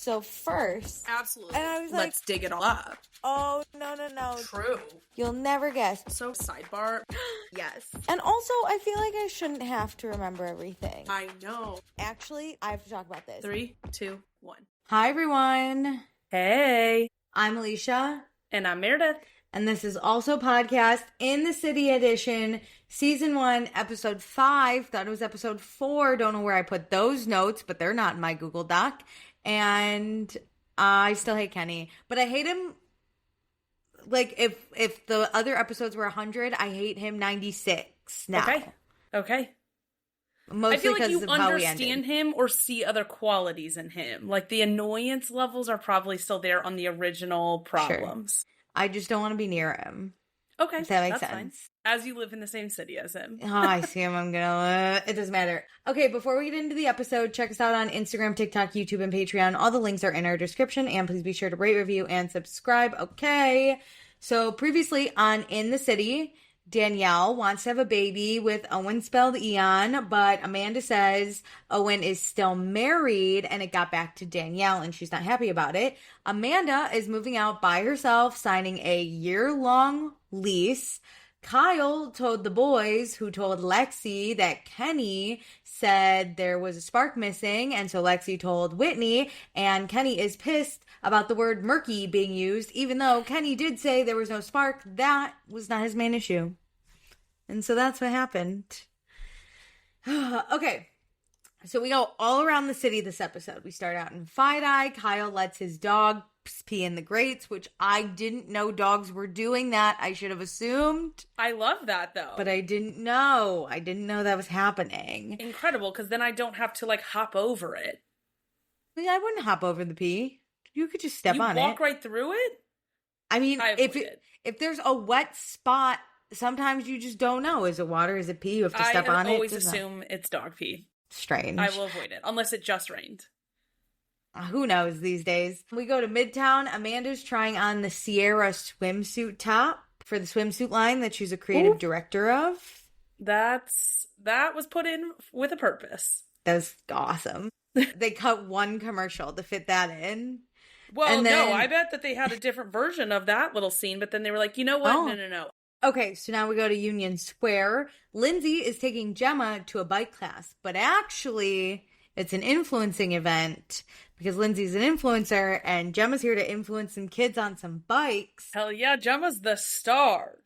So first... Absolutely. And I was like... Let's dig it all up. Oh, no. True. You'll never guess. So, sidebar. Yes. And also, I feel like I shouldn't have to remember everything. I know. Actually, I have to talk about this. 3, 2, 1. Hi, everyone. Hey. I'm Alicia. And I'm Meredith. And this is also podcast in the City edition, season 1, episode 5. Thought it was episode 4. Don't know where I put those notes, but they're not in my Google Doc. And I still hate Kenny, but I hate him. Like if the other episodes were 100, I hate him 96 now. Okay. Mostly I feel like you of how we understand ended. him or see other qualities in him. Like the annoyance levels are probably still there on the original problems. Sure. I just don't want to be near him. Okay, if that makes that's sense. fine. As you live in the same city as him. Oh, I see him. I'm gonna. It doesn't matter. Okay, before we get into the episode, check us out on Instagram, TikTok, YouTube, and Patreon. All the links are in our description, and please be sure to rate, review, and subscribe. Okay. So previously on In the City, Danielle wants to have a baby with Owen, spelled Eon, but Amanda says Owen is still married and it got back to Danielle and she's not happy about it. Amanda is moving out by herself, signing a year-long lease. Kyle told the boys, who told Lexi that Kenny said there was a spark missing, and so Lexi told Whitney, and Kenny is pissed about the word murky being used, even though Kenny did say there was no spark. That was not his main issue. And so that's what happened. Okay. So we go all around the city this episode. We start out in Fight-Eye. Kyle lets his dog pee in the grates, which I didn't know dogs were doing that. I should have assumed. I love that, though. But I didn't know. I didn't know that was happening. Incredible, because then I don't have to, hop over it. I wouldn't hop over the pee. You could just step on it. You walk right through it? I mean, if there's a wet spot, sometimes you just don't know. Is it water? Is it pee? You have to step on it. I always assume it's dog pee. Strange. I will avoid it, unless it just rained. Who knows these days? We go to Midtown. Amanda's trying on the Sierra swimsuit top for the swimsuit line that she's a creative director of. That was put in with a purpose. That's awesome. They cut one commercial to fit that in. Well, no, I bet that they had a different version of that little scene, but then they were like, you know what? Oh. No. Okay, so now we go to Union Square. Lindsay is taking Gemma to a bike class, but actually it's an influencing event because Lindsay's an influencer and Gemma's here to influence some kids on some bikes. Hell yeah, Gemma's the star.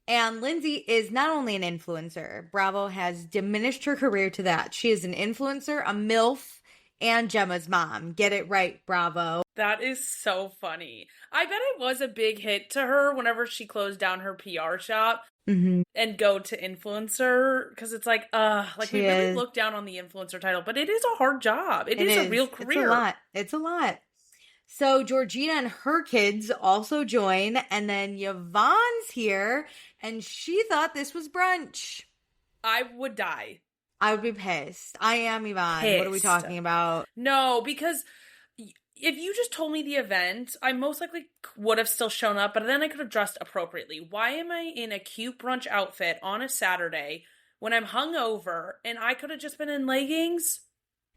And Lindsay is not only an influencer. Bravo has diminished her career to that. She is an influencer, a MILF, and Gemma's mom. Get it right, Bravo. That is so funny. I bet it was a big hit to her whenever she closed down her PR shop and go to influencer. Because it's like, we really look down on the influencer title, but it is a hard job. It is a real career. It's a lot. So Georgina and her kids also join, and then Yvonne's here, and she thought this was brunch. I would die. I would be pissed. I am Yvonne. Pissed. What are we talking about? No, because if you just told me the event, I most likely would have still shown up, but then I could have dressed appropriately. Why am I in a cute brunch outfit on a Saturday when I'm hungover and I could have just been in leggings?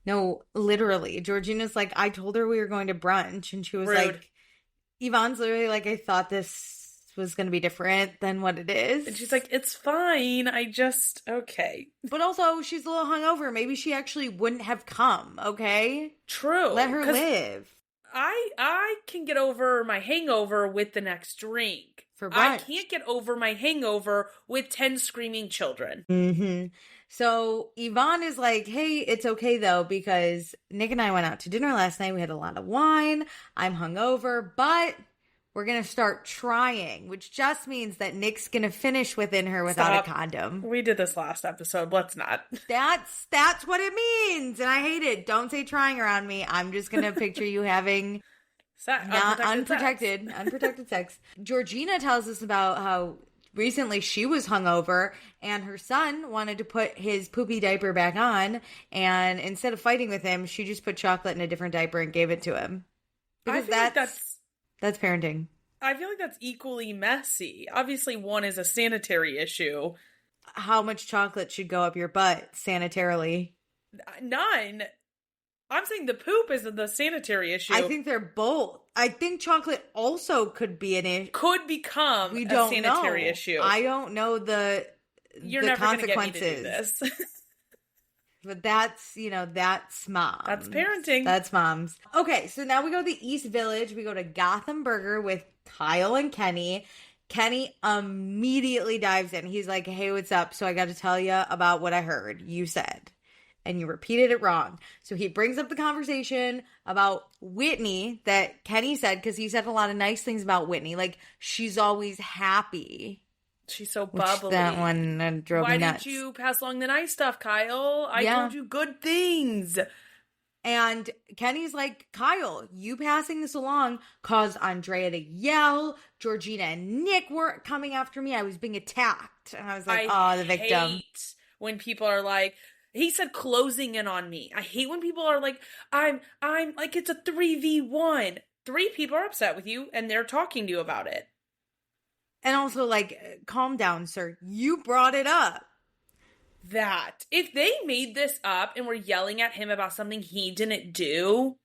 No, literally. Georgina's like, I told her we were going to brunch, and she was like, Yvonne's literally like, I thought this was going to be different than what it is. And she's like, it's fine. Okay. But also, she's a little hungover. Maybe she actually wouldn't have come, okay? True. Let her live. I can get over my hangover with the next drink. For brunch. I can't get over my hangover with 10 screaming children. Mm-hmm. So Yvonne is like, hey, it's okay though, because Nick and I went out to dinner last night. We had a lot of wine. I'm hungover, but we're going to start trying, which just means that Nick's going to finish within her without a condom. We did this last episode. Let's not. That's what it means. And I hate it. Don't say trying around me. I'm just going to picture you having unprotected sex. Georgina tells us about how recently she was hungover and her son wanted to put his poopy diaper back on. And instead of fighting with him, she just put chocolate in a different diaper and gave it to him. Because that's parenting. I feel like that's equally messy. Obviously, one is a sanitary issue. How much chocolate should go up your butt sanitarily? None. I'm saying the poop is the sanitary issue. I think they're both. I think chocolate also could be an issue. Could become a sanitary issue. I don't know You're the never consequences. gonna get me to do this. But that's, that's moms. That's parenting. That's moms. Okay, so now we go to the East Village. We go to Gotham Burger with Kyle and Kenny. Kenny immediately dives in. He's like, hey, what's up? So I got to tell you about what I heard you said. And you repeated it wrong. So he brings up the conversation about Whitney that Kenny said, because he said a lot of nice things about Whitney. Like, she's always happy. She's so bubbly. That one drove me nuts. Why did you pass along the nice stuff, Kyle? I told you good things. And Kenny's like, Kyle, you passing this along caused Andrea to yell. Georgina and Nick were coming after me. I was being attacked. And I was like, the victim. I hate when people are like, he said closing in on me. I hate when people are like, I'm like, it's a 3v1. 3 people are upset with you and they're talking to you about it. And also, like, calm down, sir. You brought it up. That. If they made this up and were yelling at him about something he didn't do,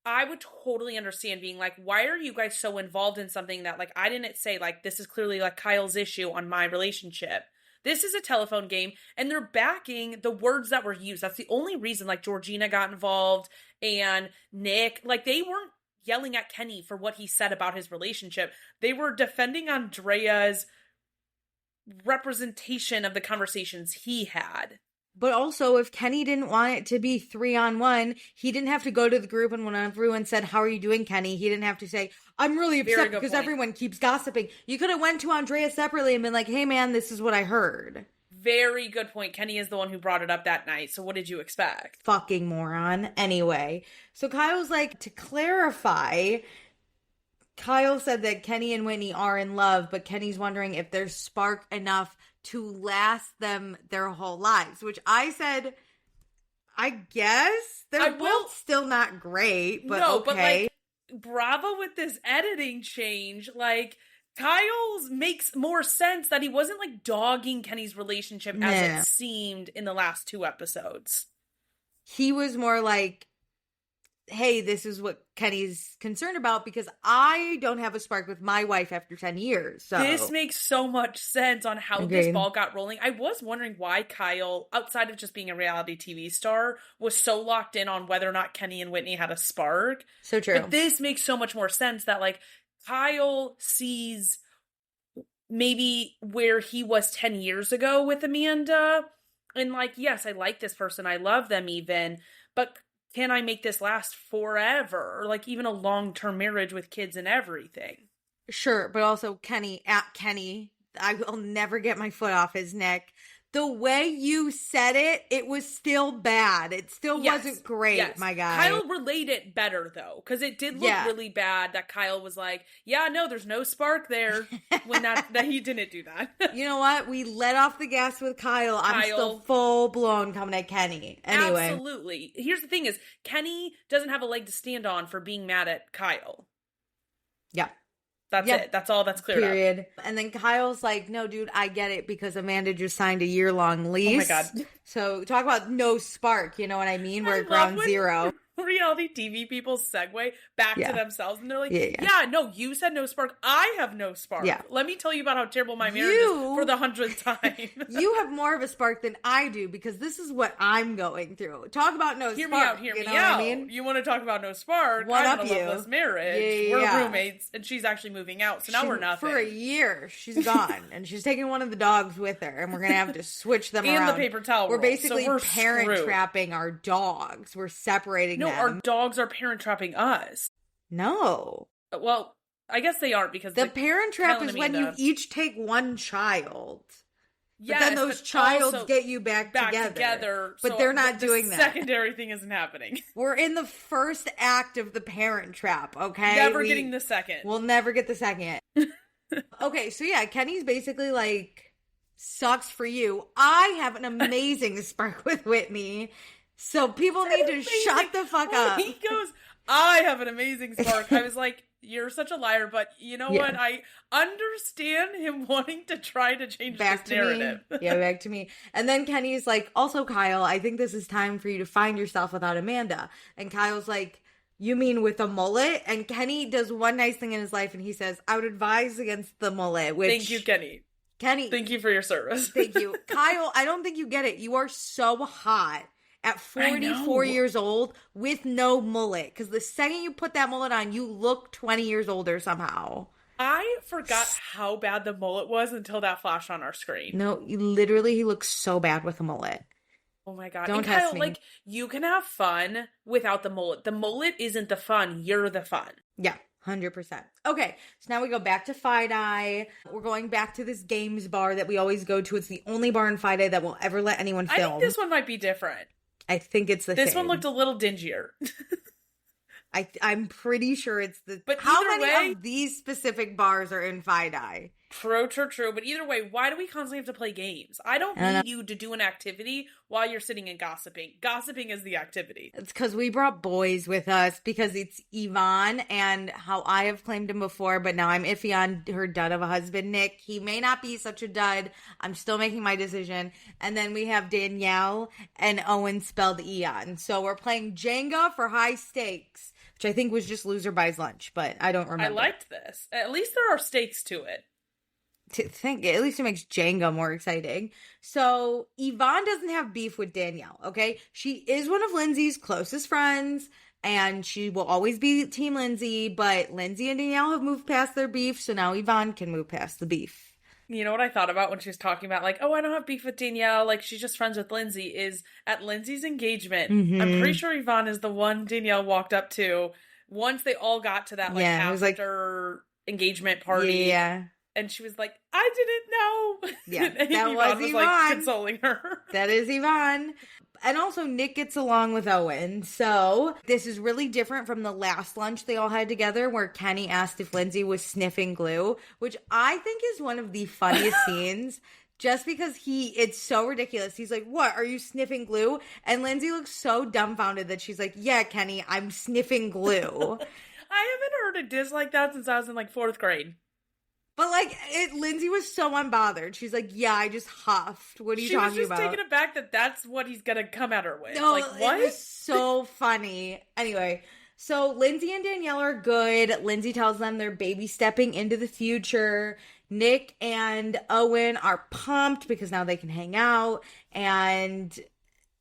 I would totally understand being like, why are you guys so involved in something that, like, I didn't say, like, this is clearly, like, Kyle's issue on my relationship. This is a telephone game, and they're backing the words that were used. That's the only reason, like, Georgina got involved and Nick. Like, they weren't yelling at Kenny for what he said about his relationship. They were defending Andrea's representation of the conversations he had. But also, if Kenny didn't want it to be 3-on-1, he didn't have to go to the group and when everyone said, how are you doing, Kenny? He didn't have to say, I'm really upset because everyone keeps gossiping. You could have went to Andrea separately and been like, hey man, this is what I heard. Very good point. Kenny is the one who brought it up that night. So what did you expect? Fucking moron. Anyway, so Kyle's like, to clarify, Kyle said that Kenny and Whitney are in love, but Kenny's wondering if there's spark enough to last them their whole lives, which I said, I guess they're both still not great, but okay. But like, bravo with this editing change. Like, Kyle's makes more sense that he wasn't like dogging Kenny's relationship as it seemed in the last 2 episodes. He was more like, hey, this is what Kenny's concerned about because I don't have a spark with my wife after 10 years. So this makes so much sense on how this ball got rolling. I was wondering why Kyle, outside of just being a reality TV star, was so locked in on whether or not Kenny and Whitney had a spark. So true. But this makes so much more sense that like Kyle sees maybe where he was 10 years ago with Amanda. And like, yes, I like this person. I love them even. But can I make this last forever? Or like even a long-term marriage with kids and everything? Sure, but also Kenny, I will never get my foot off his neck. The way you said it, it was still bad. It still wasn't great, my guy. Kyle relayed it better, though, because it did look really bad that Kyle was like, yeah, no, there's no spark there, when that he didn't do that. You know what? We let off the gas with Kyle. I'm still full-blown coming at Kenny. Anyway. Absolutely. Here's the thing is, Kenny doesn't have a leg to stand on for being mad at Kyle. Yeah. That's it. That's all that's cleared Period. up. And then Kyle's like, no, dude, I get it because Amanda just signed a year-long lease. Oh my God. So talk about no spark, you know what I mean? We're at ground zero. Reality TV people segue back to themselves and they're like, no, you said no spark. I have no spark. Yeah. Let me tell you about how terrible my marriage is for the 100th time. You have more of a spark than I do because this is what I'm going through. Talk about no spark. Hear me out. I mean? You want to talk about no spark? I'm in a loveless marriage. We're roommates and she's actually moving out. So now we're nothing. For a year, she's gone and she's taking one of the dogs with her and we're going to have to switch them around. And the paper towel We're roll. basically parent trapping our dogs. We're separating them. No, our dogs are parent trapping us. No. Well, I guess they aren't because the parent trap is when you each take one child. Yes, but then those childs get you back together. But they're not doing that. The secondary thing isn't happening. We're in the first act of the parent trap, okay? Never getting the second. We'll never get the second. Okay, so yeah, Kenny's basically like, sucks for you. I have an amazing spark with Whitney. So people need to shut the fuck up. He goes, I have an amazing spark. I was like, you're such a liar, but you know what? I understand him wanting to try to change this narrative. Yeah, back to me. And then Kenny's like, also, Kyle, I think this is time for you to find yourself without Amanda. And Kyle's like, you mean with a mullet? And Kenny does one nice thing in his life, and he says, I would advise against the mullet, which... Thank you, Kenny. Thank you for your service. Thank you. Kyle, I don't think you get it. You are so hot at 44 years old with no mullet. Because the second you put that mullet on, you look 20 years older somehow. I forgot how bad the mullet was until that flashed on our screen. No, literally, he looks so bad with a mullet. Oh my God. Don't and test Kyle, me. like, you can have fun without the mullet. The mullet isn't the fun. You're the fun. Yeah, 100%. Okay, so now we go back to Fi-Dye. We're going back to this games bar that we always go to. It's the only bar in Fi-Dye that will ever let anyone film. I think this one might be different. I think it's the same. This one looked a little dingier. I'm pretty sure it's the... But how either many way, of these specific bars are in Fi-Dye? True. But either way, why do we constantly have to play games? I don't need you to do an activity while you're sitting and gossiping. Gossiping is the activity. It's because we brought boys with us because it's Yvonne and how I have claimed him before, but now I'm iffy on her dud of a husband, Nick. He may not be such a dud. I'm still making my decision. And then we have Danielle and Owen spelled Eon. So we're playing Jenga for high stakes, which I think was just loser buys lunch, but I don't remember. I liked this. At least there are stakes to it. To think, at least it makes Jenga more exciting. So Yvonne doesn't have beef with Danielle, okay? She is one of Lindsay's closest friends, and she will always be Team Lindsay, but Lindsay and Danielle have moved past their beef, so now Yvonne can move past the beef. You know what I thought about when she was talking about, like, oh, I don't have beef with Danielle, like, she's just friends with Lindsay, is at Lindsay's engagement, I'm pretty sure Yvonne is the one Danielle walked up to once they all got to that, like, after engagement party. Yeah. And she was like, I didn't know. Yeah, and that was Yvonne. Like, consoling her. That is Yvonne. And also, Nick gets along with Owen. So, this is really different from the last lunch they all had together where Kenny asked if Lindsay was sniffing glue, which I think is one of the funniest scenes. Just because it's so ridiculous. He's like, what, are you sniffing glue? And Lindsay looks so dumbfounded that she's like, yeah, Kenny, I'm sniffing glue. I haven't heard a diss like that since I was in, like, 4th grade. But, like, Lindsay was so unbothered. She's like, yeah, I just huffed. What are you talking about? She was just taken aback that that's what he's going to come at her with. No, like, what? It was so funny. Anyway, so Lindsay and Danielle are good. Lindsay tells them they're baby stepping into the future. Nick and Owen are pumped because now they can hang out. And...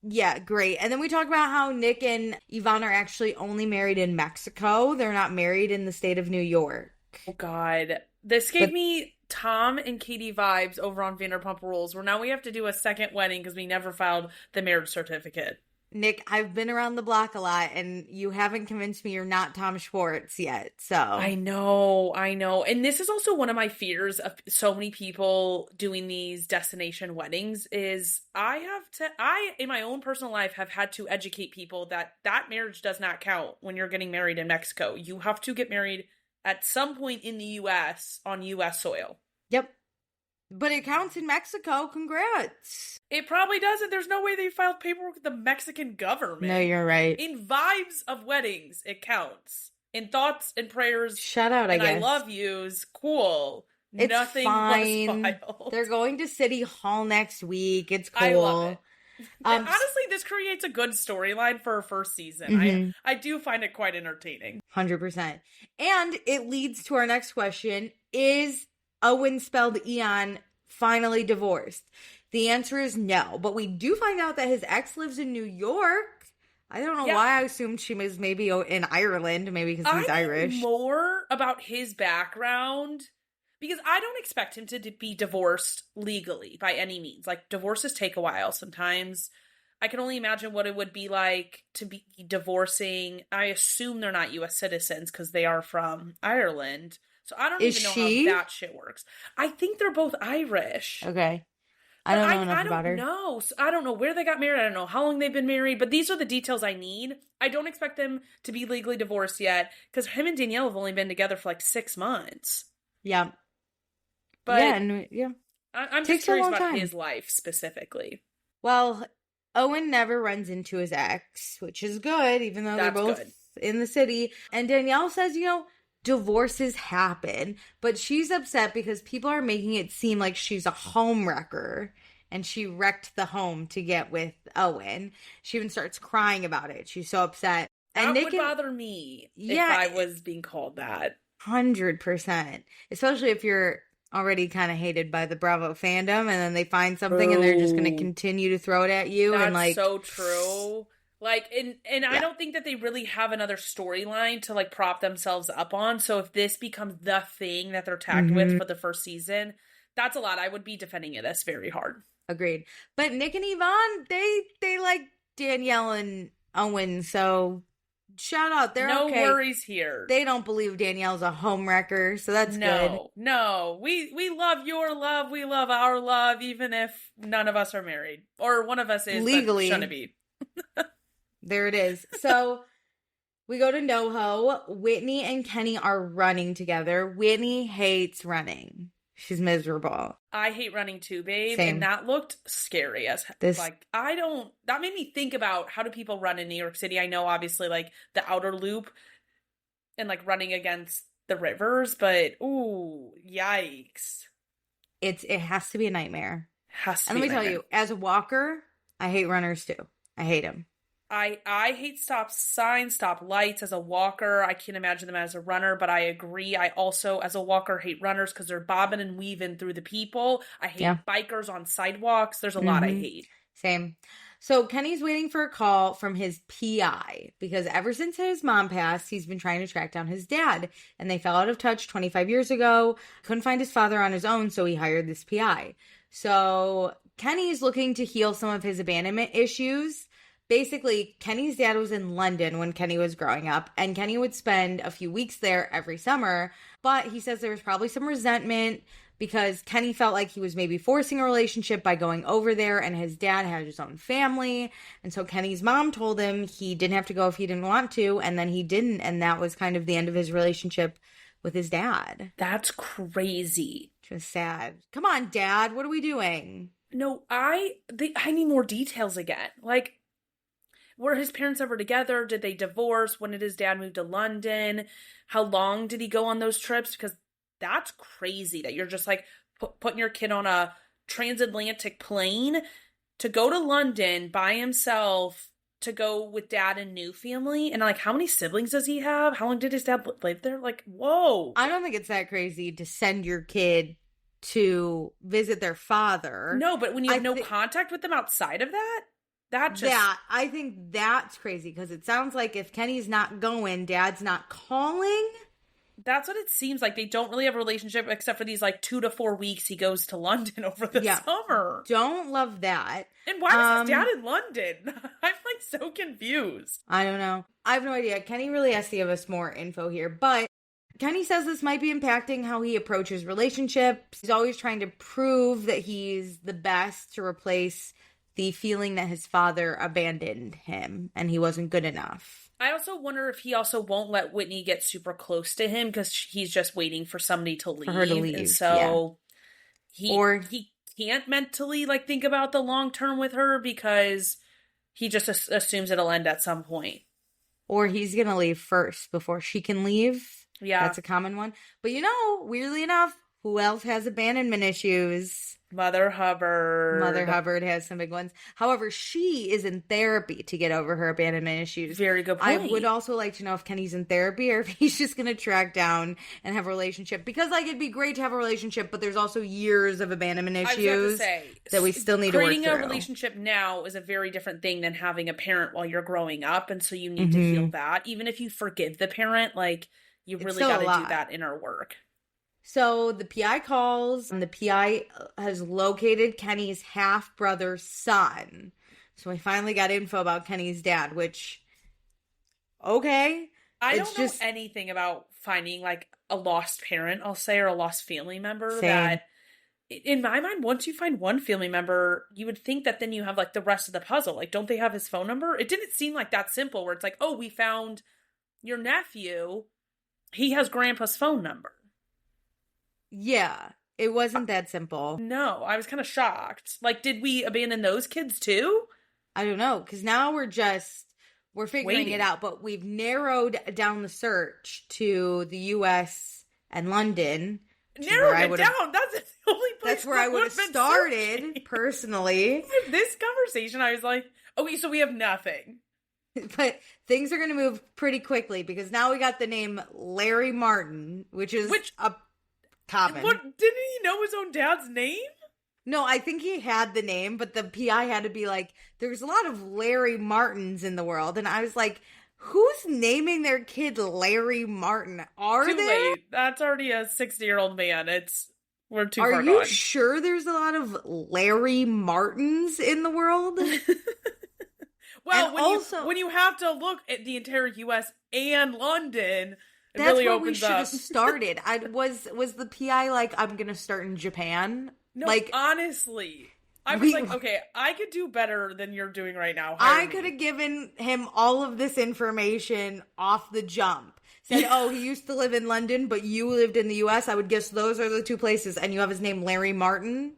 yeah, great. And then we talk about how Nick and Yvonne are actually only married in Mexico. They're not married in the state of New York. Oh, God. This gave me Tom and Katie vibes over on Vanderpump Rules, where now we have to do a second wedding because we never filed the marriage certificate. Nick, I've been around the block a lot, and you haven't convinced me you're not Tom Schwartz yet, so. I know. And this is also one of my fears of so many people doing these destination weddings is I, in my own personal life, have had to educate people that marriage does not count when you're getting married in Mexico. You have to get married at some point in the U.S. on U.S. soil. Yep. But it counts in Mexico. Congrats. It probably doesn't. There's no way they filed paperwork with the Mexican government. No, you're right. In vibes of weddings, it counts. In thoughts and prayers. Shout out, I guess. I love yous. Cool. It's Nothing fine. was filed. They're going to City Hall next week. It's cool. I love it. Honestly, this creates a good storyline for a first season. Mm-hmm. I do find it quite entertaining. 100%. And it leads to our next question. Is Owen spelled Eon finally divorced? The answer is no. But we do find out that his ex lives in New York. I don't know why I assumed she was maybe in Ireland. Maybe because he's Irish. More about his background. Because I don't expect him to be divorced legally by any means. Like, divorces take a while sometimes. I can only imagine what it would be like to be divorcing. I assume they're not U.S. citizens because they are from Ireland. So I don't even know how that shit works. I think they're both Irish. Okay. I don't know enough about her. So I don't know where they got married. I don't know how long they've been married. But these are the details I need. I don't expect them to be legally divorced yet. Because him and Danielle have only been together for like 6 months. Yeah. But yeah. I'm just curious about his life specifically. Well, Owen never runs into his ex, which is good, even though they're both in the city. And Danielle says, divorces happen, but she's upset because people are making it seem like she's a home wrecker and she wrecked the home to get with Owen. She even starts crying about it. She's so upset. And that would bother me if I was being called that. 100%. Especially if you're already kind of hated by the Bravo fandom and then they find something and they're just going to continue to throw it at you. That's so true. And I don't think that they really have another storyline to prop themselves up on. So if this becomes the thing that they're tagged with for the first season, that's a lot. I would be defending this very hard. Agreed. But Nick and Yvonne, they like Danielle and Owen, so shout out. They're okay. No worries here. They don't believe Danielle's a homewrecker, so that's good. No. We love your love. We love our love, even if none of us are married. Or one of us is, legally, but shouldn't be. There it is. So we go to NoHo. Whitney and Kenny are running together. Whitney hates running. She's miserable. I hate running too, babe. Same. And that looked scary as that made me think about how do people run in New York City. I know obviously the outer loop and running against the rivers, but ooh, yikes. It has to be a nightmare. And let me tell you, as a walker, I hate runners too. I hate them. I hate stop signs, stop lights as a walker. I can't imagine them as a runner, but I agree. I also, as a walker, hate runners because they're bobbing and weaving through the people. I hate bikers on sidewalks. There's a lot I hate. Same. So Kenny's waiting for a call from his PI because ever since his mom passed, he's been trying to track down his dad. And they fell out of touch 25 years ago. Couldn't find his father on his own, so he hired this PI. So Kenny's looking to heal some of his abandonment issues. Basically, Kenny's dad was in London when Kenny was growing up, and Kenny would spend a few weeks there every summer, but he says there was probably some resentment because Kenny felt like he was maybe forcing a relationship by going over there, and his dad had his own family, and so Kenny's mom told him he didn't have to go if he didn't want to, and then he didn't, and that was kind of the end of his relationship with his dad. That's crazy. Just sad. Come on, Dad, what are we doing? No, I need more details again. Were his parents ever together? Did they divorce? When did his dad move to London? How long did he go on those trips? Because that's crazy that you're just putting your kid on a transatlantic plane to go to London by himself to go with dad and new family. And how many siblings does he have? How long did his dad live there? Whoa. I don't think it's that crazy to send your kid to visit their father. No, but when you have no contact with them outside of that? I think that's crazy because it sounds like if Kenny's not going, Dad's not calling. That's what it seems like. They don't really have a relationship except for these 2 to 4 weeks he goes to London over the summer. Don't love that. And why is his dad in London? I'm so confused. I don't know. I have no idea. Kenny really has to give us more info here, but Kenny says this might be impacting how he approaches relationships. He's always trying to prove that he's the best to replace the feeling that his father abandoned him and he wasn't good enough. I also wonder if he also won't let Whitney get super close to him because he's just waiting for somebody to leave. For her to leave, and so he can't mentally think about the long term with her because he just assumes it'll end at some point. Or he's going to leave first before she can leave. Yeah. That's a common one. But weirdly enough, who else has abandonment issues? Mother Hubbard. Mother Hubbard has some big ones. However, she is in therapy to get over her abandonment issues. Very good point. I would also like to know if Kenny's in therapy or if he's just going to track down and have a relationship. Because, it'd be great to have a relationship, but there's also years of abandonment issues that we still need to work through. Creating a relationship now is a very different thing than having a parent while you're growing up, and so you need to heal that. Even if you forgive the parent, you really got to do that inner work. So the PI calls, and the PI has located Kenny's half-brother's son. So we finally got info about Kenny's dad, which, okay. I don't know anything about finding, a lost parent, I'll say, or a lost family member. Same. That, in my mind, once you find one family member, you would think that then you have, the rest of the puzzle. Don't they have his phone number? It didn't seem that simple, where it's oh, we found your nephew. He has grandpa's phone number. Yeah, it wasn't that simple. No, I was kind of shocked. Did we abandon those kids too? I don't know, because now we're just we're figuring it out, but we've narrowed down the search to the U.S. and London. Narrowed it down? That's the only place that's where I would have started, personally. This conversation, I was like, okay, so we have nothing. But things are going to move pretty quickly because now we got the name Larry Martin, which a common. What, didn't he know his own dad's name? No, I think he had the name, but the PI had to be like, there's a lot of Larry Martins in the world. And I was like, who's naming their kid Larry Martin? Too late. That's already a 60-year-old man. We're too far gone. Are you sure there's a lot of Larry Martins in the world? Well, when you have to look at the entire U.S. and London, it really opens up. That's where we should have started. Was the PI like, I'm going to start in Japan? No, honestly. I was like, okay, I could do better than you're doing right now. I could have given him all of this information off the jump. Said, oh, he used to live in London, but you lived in the U.S. I would guess those are the two places. And you have his name, Larry Martin.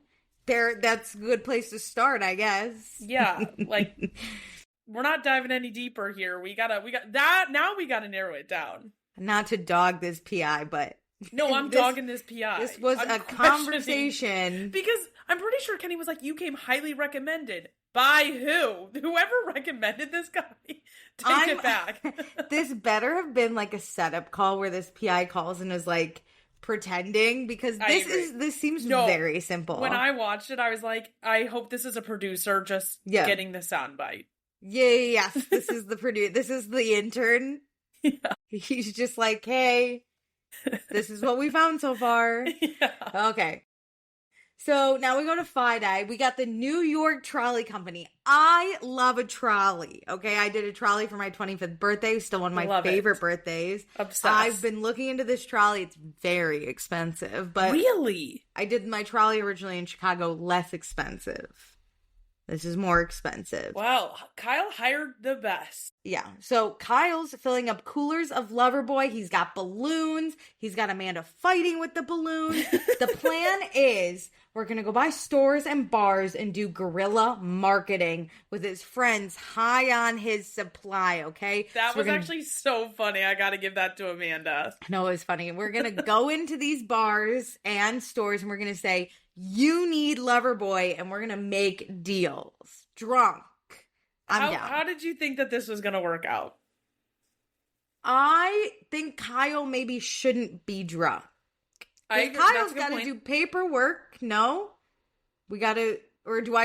That's a good place to start, I guess. Yeah, like... We're not diving any deeper here. We got that. Now we gotta narrow it down. Not to dog this PI, but no, I'm dogging this PI. This was a conversation because I'm pretty sure Kenny was like, "You came highly recommended by who? Whoever recommended this guy. Take it back." This better have been like a setup call where this PI calls and is like pretending because this seems very simple. When I watched it, I was like, I hope this is a producer just getting the soundbite. Yes, this is the producer. This is the intern. Yeah. He's just like, hey, this is what we found so far. Yeah. Okay. So now we go to FIDI. We got the New York Trolley Company. I love a trolley. Okay, I did a trolley for my 25th birthday. Still one of my favorite birthdays. Obsessed. I've been looking into this trolley. It's very expensive. But really? I did my trolley originally in Chicago, less expensive. This is more expensive. Wow, Kyle hired the best. Yeah, so Kyle's filling up coolers of Loverboy. He's got balloons. He's got Amanda fighting with the balloons. The plan is we're going to go by stores and bars and do guerrilla marketing with his friends high on his supply, okay? That was actually so funny. I got to give that to Amanda. No, it was funny. We're going to go into these bars and stores and we're going to say, you need Loverboy, and we're going to make deals. Drunk. I'm down. How did you think that this was going to work out? I think Kyle maybe shouldn't be drunk. Kyle's got to do paperwork. No? We got to... Or do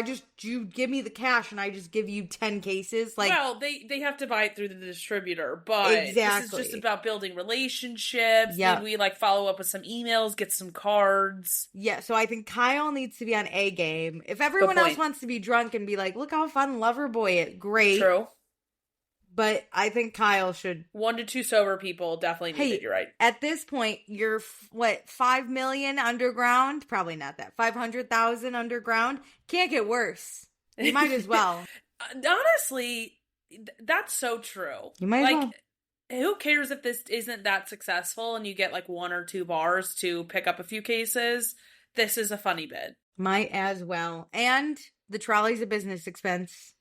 you give me the cash and I just give you 10 cases? Like, well, they have to buy it through the distributor, but this is just about building relationships. Yeah. Maybe we follow up with some emails, get some cards. Yeah, so I think Kyle needs to be on A game. If everyone else wants to be drunk and be like, look how fun Loverboy is, great. True. But I think Kyle should... 1 to 2 sober people definitely need it, you're right. At this point, you're, 5 million underground? Probably not that. 500,000 underground? Can't get worse. You might as well. Honestly, that's so true. You might as well. Who cares if this isn't that successful and you get 1 or 2 bars to pick up a few cases? This is a funny bit. Might as well. And the trolley's a business expense.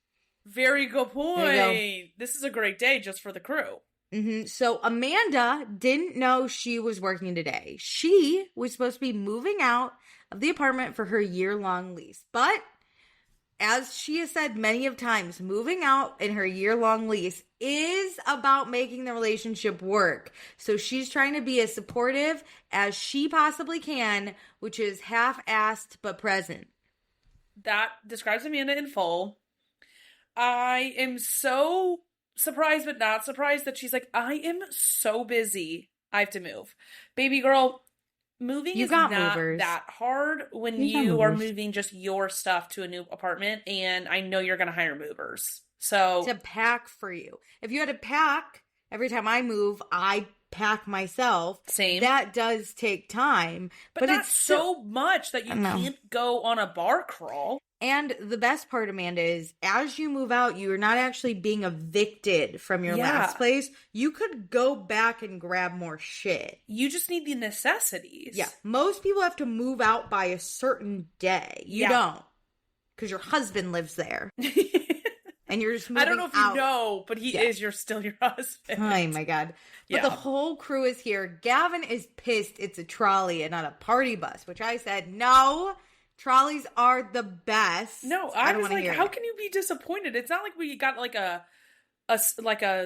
Very good point. This is a great day just for the crew. Mm-hmm. So Amanda didn't know she was working today. She was supposed to be moving out of the apartment for her year-long lease. But as she has said many of times, moving out in her year-long lease is about making the relationship work. So she's trying to be as supportive as she possibly can, which is half-assed but present. That describes Amanda in full. I am so surprised but not surprised that she's like, I am so busy. I have to move. Baby girl, moving is not that hard when you are moving just your stuff to a new apartment, and I know you're going to hire movers. So to pack for you. If you had to pack, every time I move, I pack myself. Same. That does take time. But it's so much that you can't go on a bar crawl. And the best part, Amanda, is as you move out, you are not actually being evicted from your last place. You could go back and grab more shit. You just need the necessities. Yeah. Most people have to move out by a certain day. You don't. Because your husband lives there. And you're just moving I don't know if out. you know, but he is still your husband. Oh my God. But the whole crew is here. Gavin is pissed it's a trolley and not a party bus, which I said, no, trolleys are the best. No, I was like, how can you be disappointed? It's not like we got like a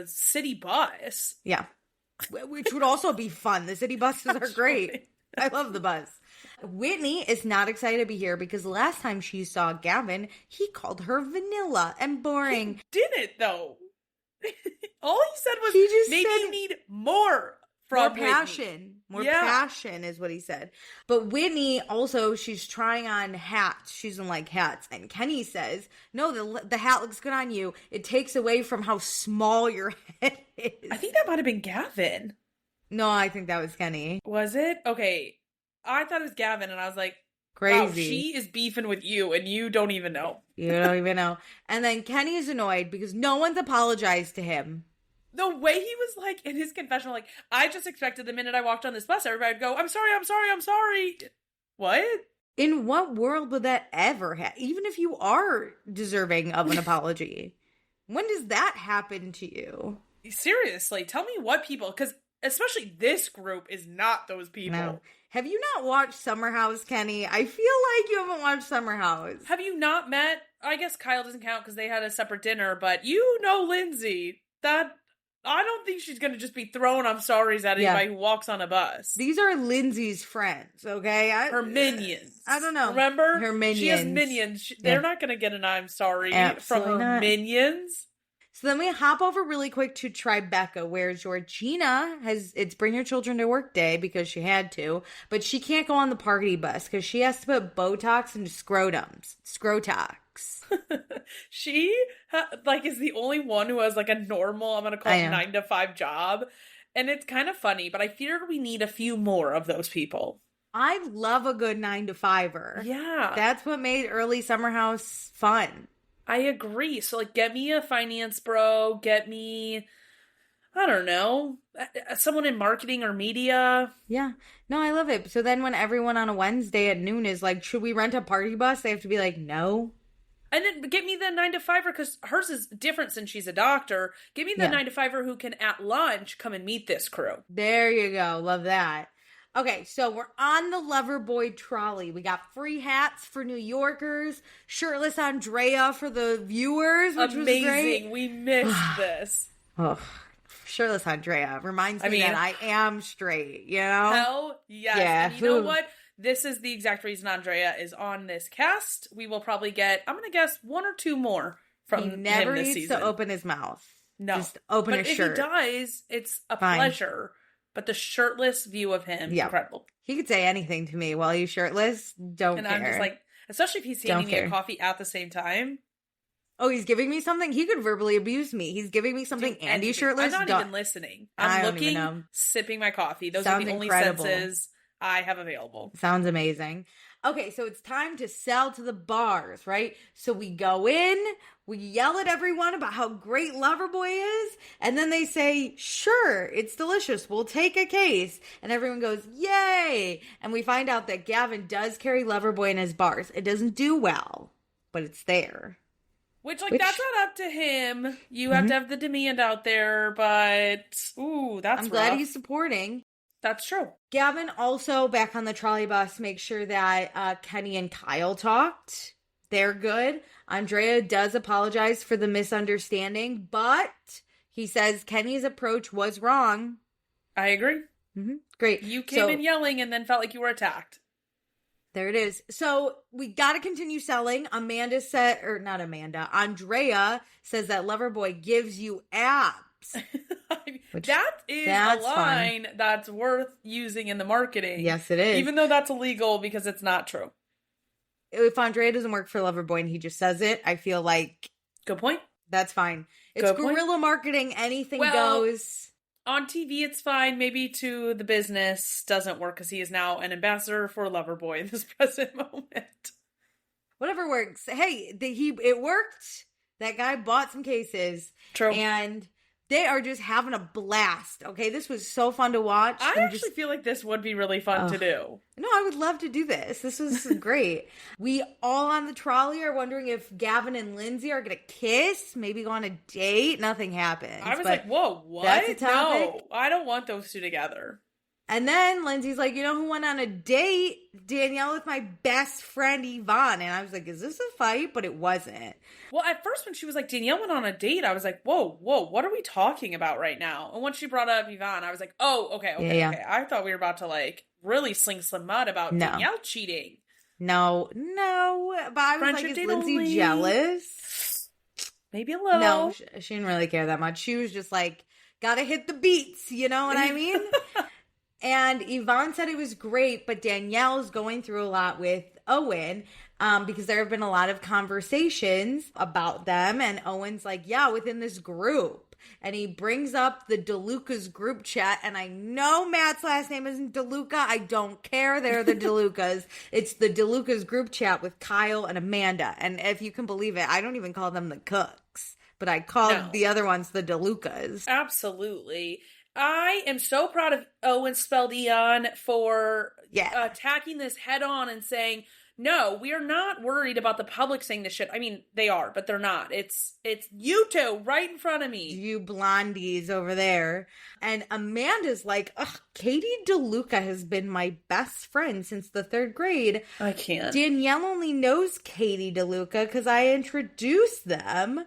city bus. Yeah. Which would also be fun. The city buses are great. I love the bus. Whitney is not excited to be here because last time she saw Gavin, he called her vanilla and boring. He didn't, though. All he said was, maybe you need more from passion. More passion is what he said. But Whitney also, she's trying on hats. She doesn't like hats. And Kenny says, no, the hat looks good on you. It takes away from how small your head is. I think that might have been Gavin. No, I think that was Kenny. Was it? Okay. I thought it was Gavin, and I was like, crazy. Wow, she is beefing with you, and you don't even know. You don't even know. And then Kenny is annoyed because no one's apologized to him. The way he was like, in his confessional, like, I just expected the minute I walked on this bus, everybody would go, I'm sorry, I'm sorry, I'm sorry. What? In what world would that ever happen? Even if you are deserving of an apology. When does that happen to you? Seriously, tell me what people, because especially this group is not those people. No. Have you not watched Summer House, Kenny? I feel like you haven't watched Summer House. Have you not met? I guess Kyle doesn't count because they had a separate dinner, but you know Lindsay. That I don't think she's going to just be throwing I'm sorries at anybody who walks on a bus. These are Lindsay's friends, okay? Her minions. I don't know. Remember? Her minions. She has minions. They're not going to get an I'm sorry from her minions. So then we hop over really quick to Tribeca, where Georgina it's Bring Your Children to Work Day because she had to, but she can't go on the party bus because she has to put Botox into scrotums. Scrotox. She is the only one who has like a normal, I'm going to call it 9 to 5 job. And it's kind of funny, but I fear we need a few more of those people. I love a good 9 to 5-er. Yeah. That's what made early Summer House fun. I agree. So, like, get me a finance bro. Get me, I don't know, someone in marketing or media. Yeah. No, I love it. So then when everyone on a Wednesday at noon is like, should we rent a party bus? They have to be like, no. And then get me the 9 to 5-er because hers is different since she's a doctor. Give me the 9 to 5-er who can, at lunch, come and meet this crew. There you go. Love that. Okay, so we're on the Loverboy trolley. We got free hats for New Yorkers, shirtless Andrea for the viewers, which was great. We missed this. Oh, shirtless Andrea reminds me that I am straight, you know? Hell yes. Yeah. And you know what? This is the exact reason Andrea is on this cast. We will probably get, I'm going to guess, 1 or 2 more from him this season. He never needs to open his mouth. No. Just open his shirt. But if he does, it's a pleasure. But the shirtless view of him, incredible. He could say anything to me while he's shirtless. Don't care. And I'm just like, especially if he's handing me a coffee at the same time. Oh, he's giving me something? He could verbally abuse me. He's giving me something and he's shirtless? I'm not even listening. I'm looking, sipping my coffee. Those are the only senses I have available. Sounds amazing. Okay, so it's time to sell to the bars, right? So we go in, we yell at everyone about how great Loverboy is, and then they say, sure, it's delicious, we'll take a case. And everyone goes, yay! And we find out that Gavin does carry Loverboy in his bars. It doesn't do well, but it's there. Which that's not up to him. You have to have the demand out there, but, that's I'm glad he's supporting. That's true. Gavin also, back on the trolley bus, makes sure that Kenny and Kyle talked. They're good. Andrea does apologize for the misunderstanding, but he says Kenny's approach was wrong. I agree. Mm-hmm. Great. You came in yelling and then felt like you were attacked. There it is. So we got to continue selling. Andrea says that Loverboy gives you abs. That is a line that's worth using in the marketing. Yes, it is. Even though that's illegal because it's not true. If Andrea doesn't work for Loverboy and he just says it, I feel like... Good point. That's fine. It's guerrilla marketing. Anything goes. On TV, it's fine. Maybe to the business doesn't work because he is now an ambassador for Loverboy in this present moment. Whatever works. Hey, it worked. That guy bought some cases. True. And They are just having a blast, okay? This was so fun to watch. I actually feel like this would be really fun to do. No, I would love to do this. This was great. We all on the trolley are wondering if Gavin and Lindsay are going to kiss, maybe go on a date. Nothing happened. I was like, whoa, what? That's a topic. No, I don't want those two together. And then Lindsay's like, you know who went on a date? Danielle with my best friend Yvonne. And I was like, is this a fight? But it wasn't. Well, at first when she was like, Danielle went on a date, I was like, whoa, what are we talking about right now? And when she brought up Yvonne, I was like, oh, okay. I thought we were about to like really sling some mud about Danielle cheating. No. But I was like, is Lindsay jealous? Maybe a little. No, she didn't really care that much. She was just like, gotta hit the beats. You know what I mean? And Yvonne said it was great, but Danielle's going through a lot with Owen because there have been a lot of conversations about them. And Owen's like, yeah, within this group. And he brings up the DeLuca's group chat. And I know Matt's last name isn't DeLuca. I don't care. They're the DeLucas. It's the DeLuca's group chat with Kyle and Amanda. And if you can believe it, I don't even call them the cooks, but I call the other ones the DeLucas. Absolutely. I am so proud of Owen Speldion for attacking this head on and saying, no, we are not worried about the public saying this shit. I mean, they are, but they're not. It's you two right in front of me. You blondies over there. And Amanda's like, ugh, Katie DeLuca has been my best friend since the 3rd grade. I can't. Danielle only knows Katie DeLuca because I introduced them.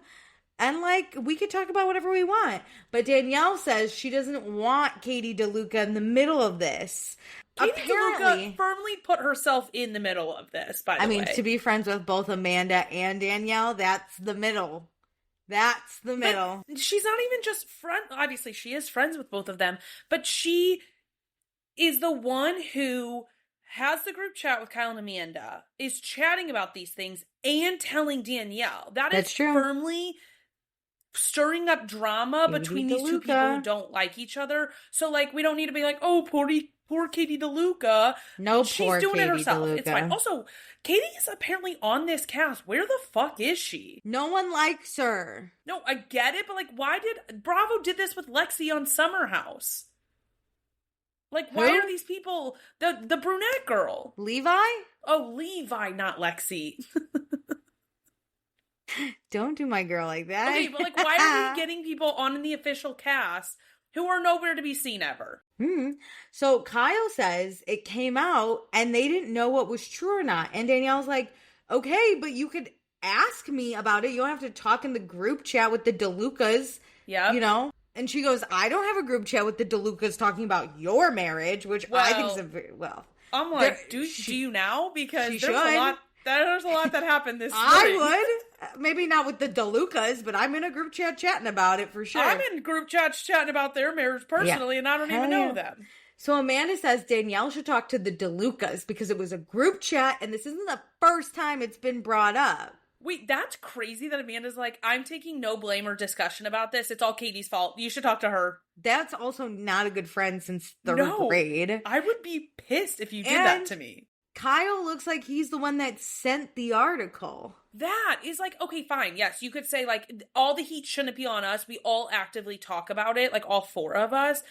And, like, we could talk about whatever we want. But Danielle says she doesn't want Katie DeLuca in the middle of this. Katie DeLuca firmly put herself in the middle of this, by the way. I mean, to be friends with both Amanda and Danielle, that's the middle. That's the middle. But she's not even just friend. Obviously, she is friends with both of them. But she is the one who has the group chat with Kyle and Amanda, is chatting about these things, and telling Danielle. That's true. Firmly stirring up drama between these two people who don't like each other. So, like, we don't need to be like, oh, poor Katie DeLuca. No, she's poor doing Katie it herself. DeLuca. It's fine. Also, Katie is apparently on this cast. Where the fuck is she? No one likes her. No, I get it, but like, why did Bravo did this with Lexi on Summer House? Like, why are these people the brunette girl? Levi? Oh, Levi, not Lexi. Don't do my girl like that. Okay, but like, why are we getting people on in the official cast who are nowhere to be seen ever? So Kyle says it came out and they didn't know what was true or not. And Danielle's like, okay, but you could ask me about it. You don't have to talk in the group chat with the DeLucas. Yeah. You know? And she goes, I don't have a group chat with the DeLucas talking about your marriage, which I think is a very, I'm like, do you now? Because there's a lot that happened this spring. I would. Maybe not with the DeLucas, but I'm in a group chat chatting about it for sure. I'm in group chats chatting about their marriage personally, and I don't even know them. So Amanda says Danielle should talk to the DeLucas because it was a group chat, and this isn't the first time it's been brought up. Wait, that's crazy that Amanda's like, I'm taking no blame or discussion about this. It's all Katie's fault. You should talk to her. That's also not a good friend since 3rd grade. I would be pissed if you did that to me. Kyle looks like he's the one that sent the article. That is like, okay, fine. Yes, you could say like all the heat shouldn't be on us. We all actively talk about it, like all 4 of us.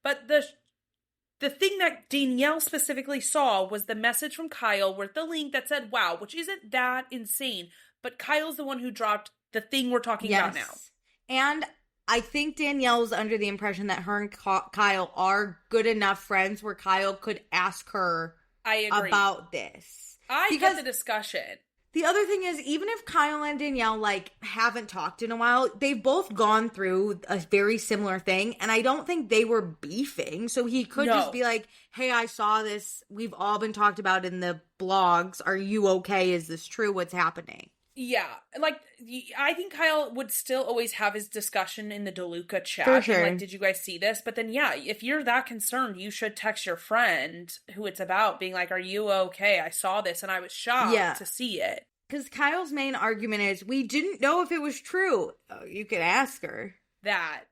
But the thing that Danielle specifically saw was the message from Kyle with the link that said, wow, which isn't that insane. But Kyle's the one who dropped the thing we're talking about now. And I think Danielle's under the impression that her and Kyle are good enough friends where Kyle could ask her about this. I get the discussion. The other thing is, even if Kyle and Danielle, like, haven't talked in a while, they've both gone through a very similar thing, and I don't think they were beefing, so he could just be like, hey, I saw this, we've all been talked about in the blogs, are you okay, is this true, what's happening? Yeah, like, I think Kyle would still always have his discussion in the DeLuca chat. For sure. And like, did you guys see this? But then, yeah, if you're that concerned, you should text your friend who it's about, being like, are you okay? I saw this and I was shocked to see it. Because Kyle's main argument is, we didn't know if it was true. Oh, you could ask her. That.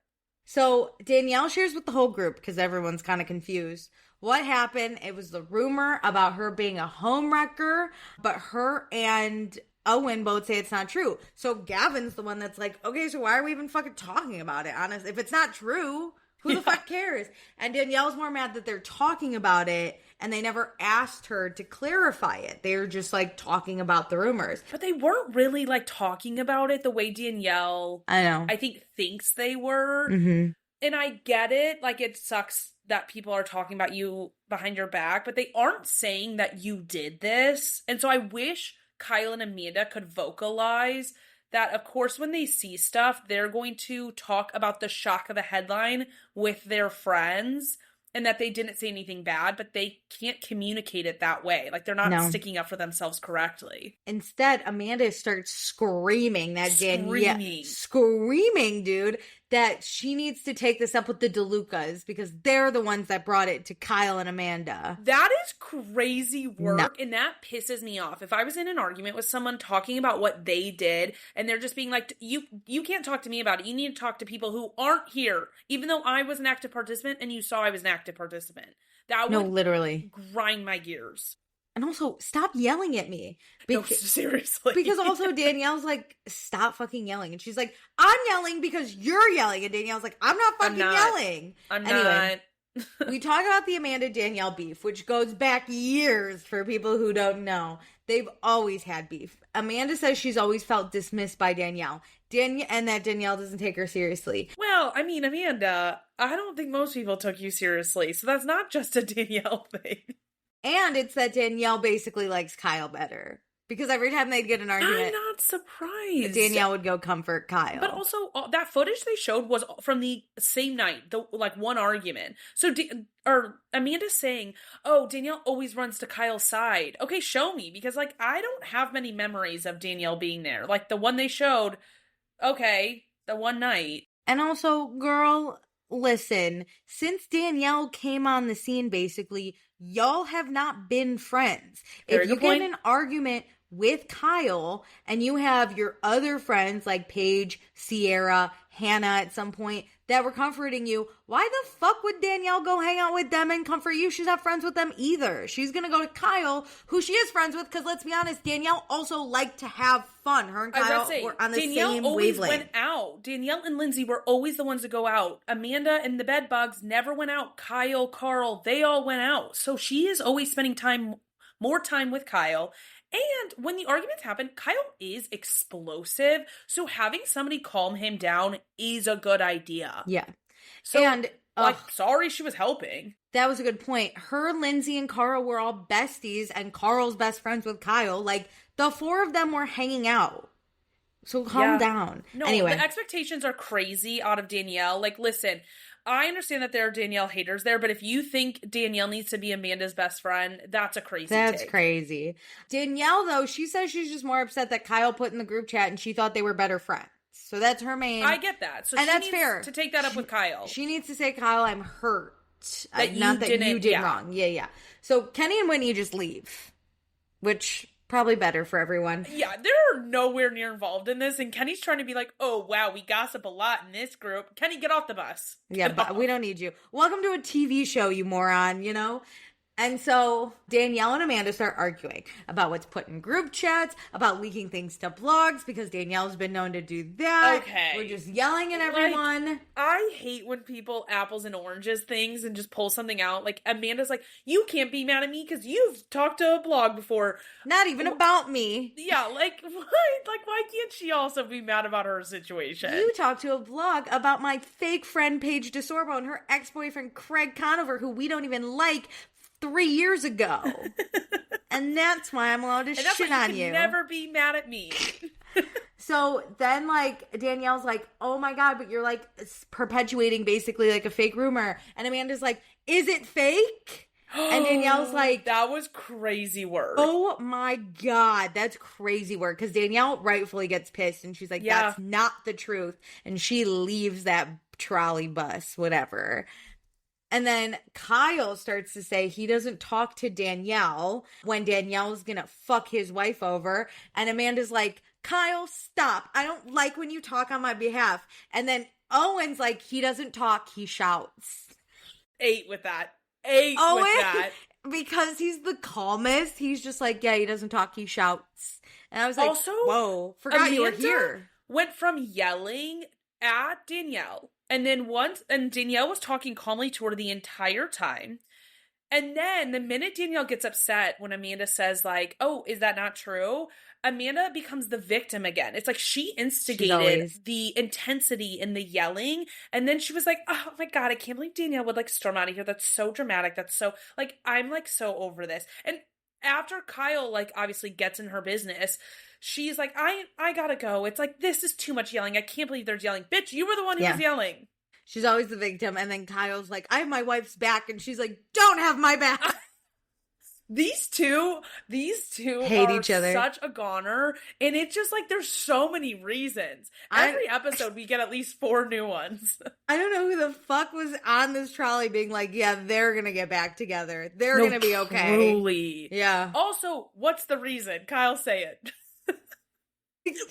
So Danielle shares with the whole group, because everyone's kind of confused, what happened. It was the rumor about her being a homewrecker, but her and Owen both say it's not true. So Gavin's the one that's like, okay, so why are we even fucking talking about it? Honestly, if it's not true, who the fuck cares? And Danielle's more mad that they're talking about it and they never asked her to clarify it. They're just like talking about the rumors. But they weren't really like talking about it the way Danielle, I think, thinks they were. Mm-hmm. And I get it. Like, it sucks that people are talking about you behind your back, but they aren't saying that you did this. And so I wish Kyle and Amanda could vocalize that, of course, when they see stuff, they're going to talk about the shock of the headline with their friends and that they didn't say anything bad, but they can't communicate it that way. Like, they're not sticking up for themselves correctly. Instead, Amanda starts screaming that screaming, dude, that she needs to take this up with the DeLucas because they're the ones that brought it to Kyle and Amanda. That is crazy work, and that pisses me off. If I was in an argument with someone talking about what they did, and they're just being like, you can't talk to me about it. You need to talk to people who aren't here, even though I was an active participant and you saw I was an active participant. That would literally grind my gears. And also, stop yelling at me. No, seriously. Because also Danielle's like, stop fucking yelling. And she's like, I'm yelling because you're yelling. And Danielle's like, I'm not fucking yelling. I'm not. We talk about the Amanda-Danielle beef, which goes back years for people who don't know. They've always had beef. Amanda says she's always felt dismissed by Danielle. And that Danielle doesn't take her seriously. Well, I mean, Amanda, I don't think most people took you seriously. So that's not just a Danielle thing. And it's that Danielle basically likes Kyle better. Because every time they'd get an argument, I'm not surprised. Danielle would go comfort Kyle. But also, that footage they showed was from the same night, one argument. So, Amanda's saying, oh, Danielle always runs to Kyle's side. Okay, show me. Because, I don't have many memories of Danielle being there. Like, the one they showed, okay, the one night. And also, girl, listen, since Danielle came on the scene, basically, y'all have not been friends. If you get in an argument with Kyle and you have your other friends like Paige, Sierra, Hannah at some point that were comforting you, why the fuck would Danielle go hang out with them and comfort you? She's not friends with them either. She's gonna go to Kyle, who she is friends with, because let's be honest, Danielle also liked to have fun. Her and Kyle were on the Danielle same always wavelength. Went out. Danielle and Lindsay were always the ones to go out. Amanda and the bedbugs never went out. Kyle, Carl, they all went out. So she is always spending more time with Kyle. And when the arguments happen, Kyle is explosive. So having somebody calm him down is a good idea. Yeah. So, and sorry she was helping. That was a good point. Her, Lindsay, and Carl were all besties, and Carl's best friends with Kyle. Like, the four of them were hanging out. So calm down. No, anyway. The expectations are crazy out of Danielle. Like, listen, I understand that there are Danielle haters there, but if you think Danielle needs to be Amanda's best friend, that's a crazy take. Crazy. Danielle, though, she says she's just more upset that Kyle put in the group chat and she thought they were better friends. So that's her main... I get that. So and she that's needs fair. To take that up with Kyle. She needs to say, Kyle, I'm hurt. That Not that you did wrong. Yeah. So Kenny and Whitney just leave, which... probably better for everyone. Yeah, they're nowhere near involved in this, and Kenny's trying to be like, oh, wow, we gossip a lot in this group. Kenny, get off the bus. But we don't need you. Welcome to a TV show, you moron, you know? And so Danielle and Amanda start arguing about what's put in group chats, about leaking things to blogs, because Danielle's been known to do that. Okay. We're just yelling at everyone. I hate when people apples and oranges things and just pull something out. Like, Amanda's like, you can't be mad at me because you've talked to a blog before. Not even about me. Yeah, like, what? Like, why can't she also be mad about her situation? You talked to a blog about my fake friend Paige DeSorbo and her ex-boyfriend Craig Conover, who we don't even like, 3 years ago. And that's why I'm allowed to shit on you. Never be mad at me. So then, Danielle's like, oh my God, but you're, perpetuating basically, a fake rumor. And Amanda's like, is it fake? And Danielle's like... that was crazy work. Oh my God, that's crazy work. Because Danielle rightfully gets pissed. And she's like, that's not the truth. And she leaves that trolley bus, whatever. And then Kyle starts to say he doesn't talk to Danielle when Danielle's gonna fuck his wife over. And Amanda's like, Kyle, stop. I don't like when you talk on my behalf. And then Owen's like, he doesn't talk, he shouts. Ate with that. With that. because he's the calmest. He's just like, yeah, he doesn't talk, he shouts. And I was like, also, whoa, forgot you were here. Went from yelling at Danielle, and then and Danielle was talking calmly to her the entire time. And then the minute Danielle gets upset when Amanda says, like, oh, is that not true? Amanda becomes the victim again. It's like she instigated the intensity in the yelling. And then she was like, oh my God, I can't believe Danielle would like storm out of here. That's so dramatic. That's so like, I'm like so over this. And after Kyle like obviously gets in her business, she's like, I gotta go. It's like, this is too much yelling. I can't believe they're yelling. Bitch, you were the one who was yelling. She's always the victim. And then Kyle's like, I have my wife's back. And she's like, don't have my back. These two hate each other. Such a goner. And it's just like, there's so many reasons. Every episode, we get at least 4 new ones. I don't know who the fuck was on this trolley being like, yeah, they're going to get back together. They're going to be okay. Truly. Yeah. Also, what's the reason? Kyle, say it.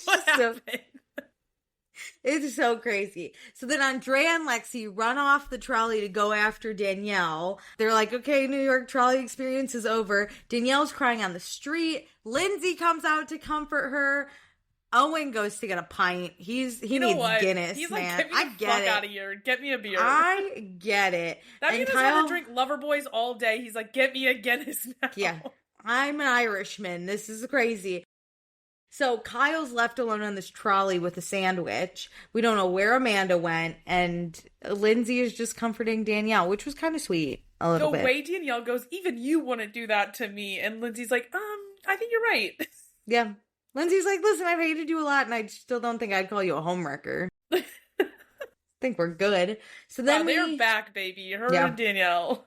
What happened? It's so crazy. So then Andrea and Lexi run off the trolley to go after Danielle. They're like, okay, New York trolley experience is over. Danielle's crying on the street. Lindsay comes out to comfort her. Owen goes to get a pint. He needs Guinness, He's man. Like, get me the fuck out of here. Get me a beer. I get it. That means Kyle had to drink Loverboys all day. He's like, get me a Guinness now. Yeah. I'm an Irishman. This is crazy. So Kyle's left alone on this trolley with a sandwich. We don't know where Amanda went, and Lindsay is just comforting Danielle, which was kind of sweet a little bit. The way Danielle goes, even you wouldn't do that to me. And Lindsay's like, I think you're right. Yeah. Lindsay's like, listen, I've hated you a lot, and I still don't think I'd call you a homewrecker. I think we're good. So then they're back, baby. Her and Danielle.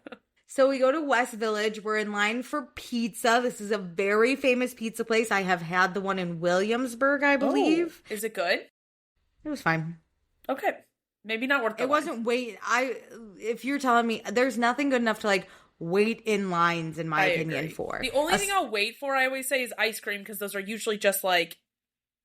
So we go to West Village. We're in line for pizza. This is a very famous pizza place. I have had the one in Williamsburg, I believe. Oh, is it good? It was fine. Okay. Maybe not worth the It wasn't if you're telling me, there's nothing good enough to like wait in lines, in my opinion, for. The only thing I'll wait for, I always say, is ice cream, because those are usually just like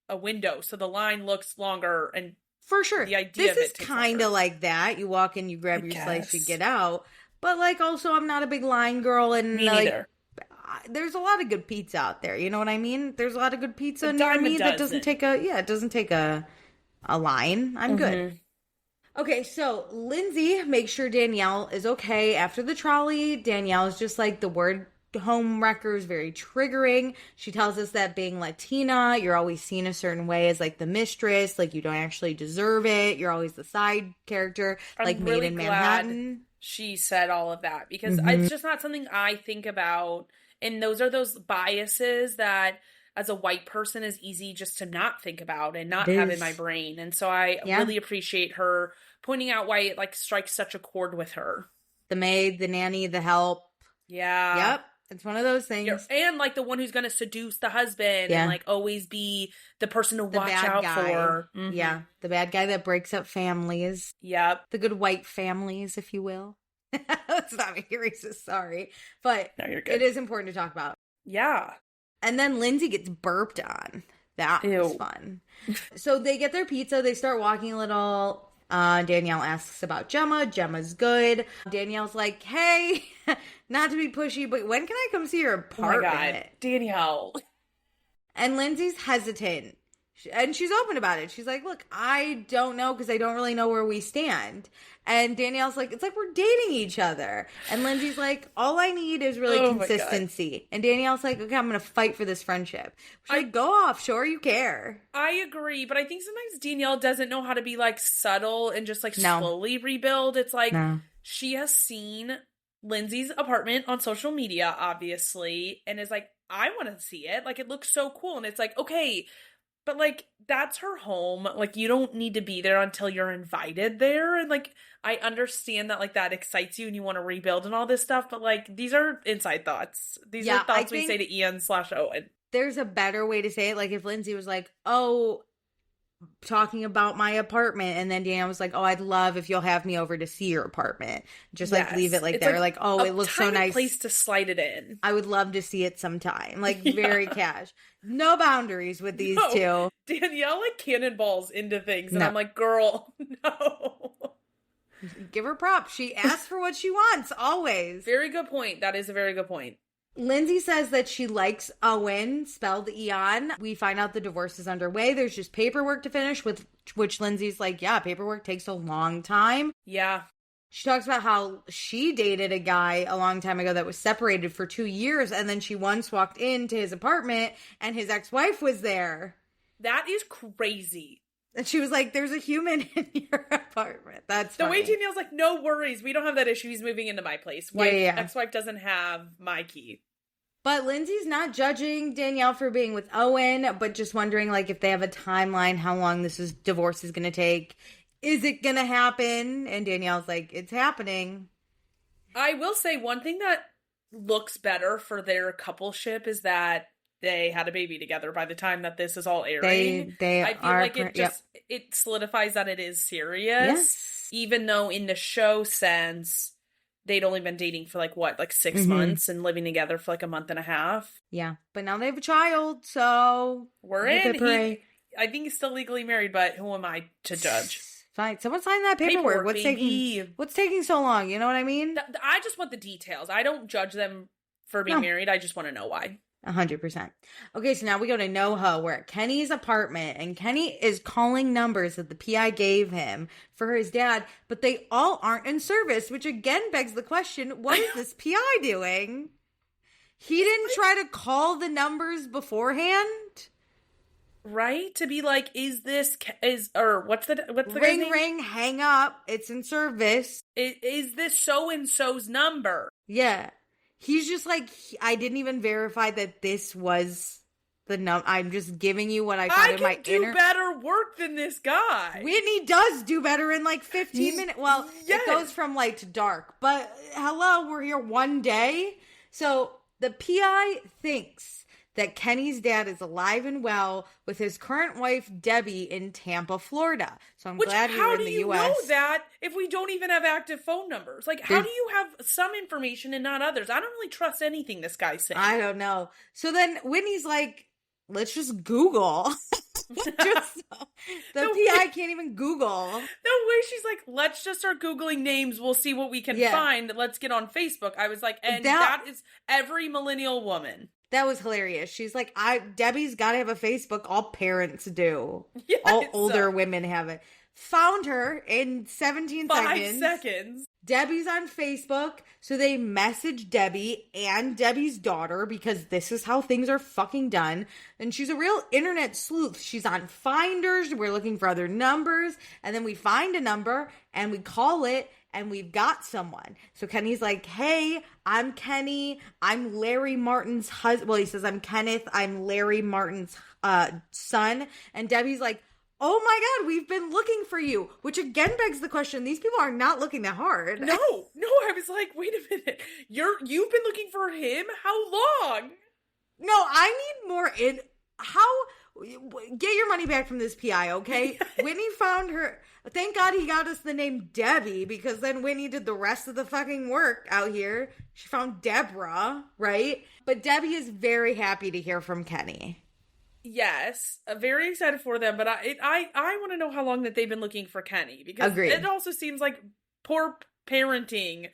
a window. So the line looks longer, and for sure. The idea this is kind of like that. You walk in, you grab your slice, you get out. But, like, also, I'm not a big line girl, and, me neither. There's a lot of good pizza out there, you know what I mean? There's a lot of good pizza near me that doesn't take a line. I'm good. Okay, so Lindsay makes sure Danielle is okay after the trolley. Danielle is just like, the word home wrecker is very triggering. She tells us that being Latina, you're always seen a certain way as like the mistress, like you don't actually deserve it. You're always the side character, like Made in Manhattan. She said all of that, because it's just not something I think about. And those are those biases that as a white person is easy just to not think about and not have in my brain. And so I really appreciate her pointing out why it like strikes such a chord with her. The maid, the nanny, the help. Yeah. Yep. It's one of those things. And like the one who's going to seduce the husband and like always be the person to watch out for. Mm-hmm. Yeah. The bad guy that breaks up families. Yep. The good white families, if you will. That's not me racist, sorry. But no, you're good. It is important to talk about. Yeah. And then Lindsay gets burped on. That was fun. So they get their pizza. They start walking a little. Danielle asks about Gemma. Gemma's good. Danielle's like, hey, not to be pushy, but when can I come see your apartment? Oh my God. Danielle. And Lindsay's hesitant. And she's open about it. She's like, look, I don't know, because I don't really know where we stand. And Danielle's like, it's like we're dating each other. And Lindsay's like, all I need is really consistency. And Danielle's like, okay, I'm going to fight for this friendship. She's like, go off. Show her you care. I agree. But I think sometimes Danielle doesn't know how to be like subtle and just like slowly rebuild. It's like she has seen Lindsay's apartment on social media, obviously, and is like, I want to see it. Like, it looks so cool. And it's like, okay, but like, that's her home. Like, you don't need to be there until you're invited there. And like, I understand that like that excites you and you want to rebuild and all this stuff. But like, these are inside thoughts. These are thoughts we say to Ian/Owen. There's a better way to say it. Like, if Lindsay was like, oh, talking about my apartment, and then Danielle was like, oh, I'd love if you'll have me over to see your apartment. Just like leave it like that. Like, oh, it looks so nice. Place to slide it in. I would love to see it sometime. Like, very cash. No boundaries with these two. Danielle like cannonballs into things, and I'm like, girl, no. Give her props. She asks for what she wants, always. Very good point. That is a very good point. Lindsay says that she likes Owen, spelled Eon. We find out the divorce is underway. There's just paperwork to finish, with which Lindsay's like, yeah, paperwork takes a long time. Yeah. She talks about how she dated a guy a long time ago that was separated for 2 years, and then she once walked into his apartment and his ex-wife was there. That is crazy. And she was like, there's a human in your apartment. That's the funny. way Danielle's like, no worries. We don't have that issue. He's moving into my place. Ex-wife doesn't have my key. But Lindsay's not judging Danielle for being with Owen, but just wondering, like, if they have a timeline, how long divorce is going to take. Is it going to happen? And Danielle's like, it's happening. I will say one thing that looks better for their coupleship is that they had a baby together by the time that this is all airing. I feel like it solidifies that it is serious. Yes. Even though in the show sense, they'd only been dating for 6 months and living together for a month and a half. Yeah. But now they have a child, so we're in. I think he's still legally married, but who am I to judge? Fine. Someone sign that paperwork. What's taking so long? You know what I mean? I just want the details. I don't judge them for being married. I just want to know why. 100%. Okay, so now we go to NoHo. We're at Kenny's apartment, and Kenny is calling numbers that the PI gave him for his dad, but they all aren't in service, which again begs the question, what is this PI doing? He didn't try to call the numbers beforehand? Right? To be like, what's the ring, ring, hang up. It's in service. Is this so-and-so's number? Yeah. He's just like, I didn't even verify that this was the number. I'm just giving you what I thought in my do better work than this guy. Whitney does do better in 15 minutes. Well, yes. It goes from light to dark. But hello, we're here one day. So the PI thinks that Kenny's dad is alive and well with his current wife, Debbie, in Tampa, Florida. So I'm glad we're in the U.S. How do you know that if we don't even have active phone numbers? How do you have some information and not others? I don't really trust anything this guy's saying. I don't know. So then Whitney's like, let's just Google. PI can't even Google. The way she's like, let's just start Googling names. We'll see what we can find. Let's get on Facebook. I was like, and that is every millennial woman. That was hilarious. She's like, Debbie's got to have a Facebook. All parents do. Yes. All older women have it. Found her in 17 5 seconds. Debbie's on Facebook. So they message Debbie and Debbie's daughter because this is how things are fucking done. And she's a real internet sleuth. She's on Finders. We're looking for other numbers. And then we find a number and we call it. And we've got someone. So Kenny's like, hey, I'm Kenny. I'm Larry Martin's husband. Well, he says, I'm Kenneth. I'm Larry Martin's son. And Debbie's like, oh my God, we've been looking for you. Which again begs the question, these people are not looking that hard. No, I was like, wait a minute. You've been looking for him? How long? No, I need more get your money back from this PI, okay? Whitney found her. Thank God he got us the name Debbie, because then Whitney did the rest of the fucking work out here. She found Deborah, right? But Debbie is very happy to hear from Kenny. Yes, very excited for them, but I want to know how long that they've been looking for Kenny, because it also seems like poor parenting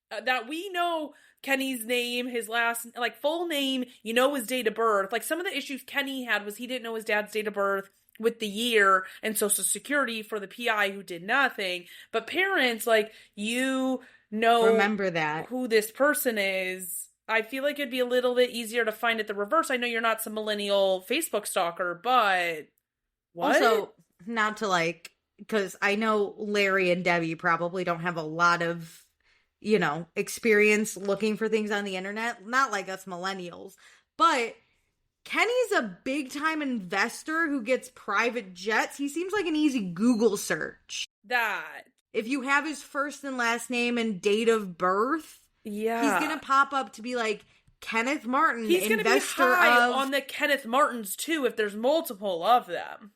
that we know Kenny's name, his last, full name, his date of birth. Some of the issues Kenny had was he didn't know his dad's date of birth with the year and social security for the PI who did nothing. But parents, remember that who this person is. I feel like it'd be a little bit easier to find it the reverse. I know you're not some millennial Facebook stalker, but what? Also, not to because I know Larry and Debbie probably don't have a lot of experience looking for things on the internet. Not like us millennials. But Kenny's a big time investor who gets private jets. He seems like an easy Google search. That. If you have his first and last name and date of birth, he's going to pop up to be like Kenneth Martin, he's going to be high on the Kenneth Martins too if there's multiple of them.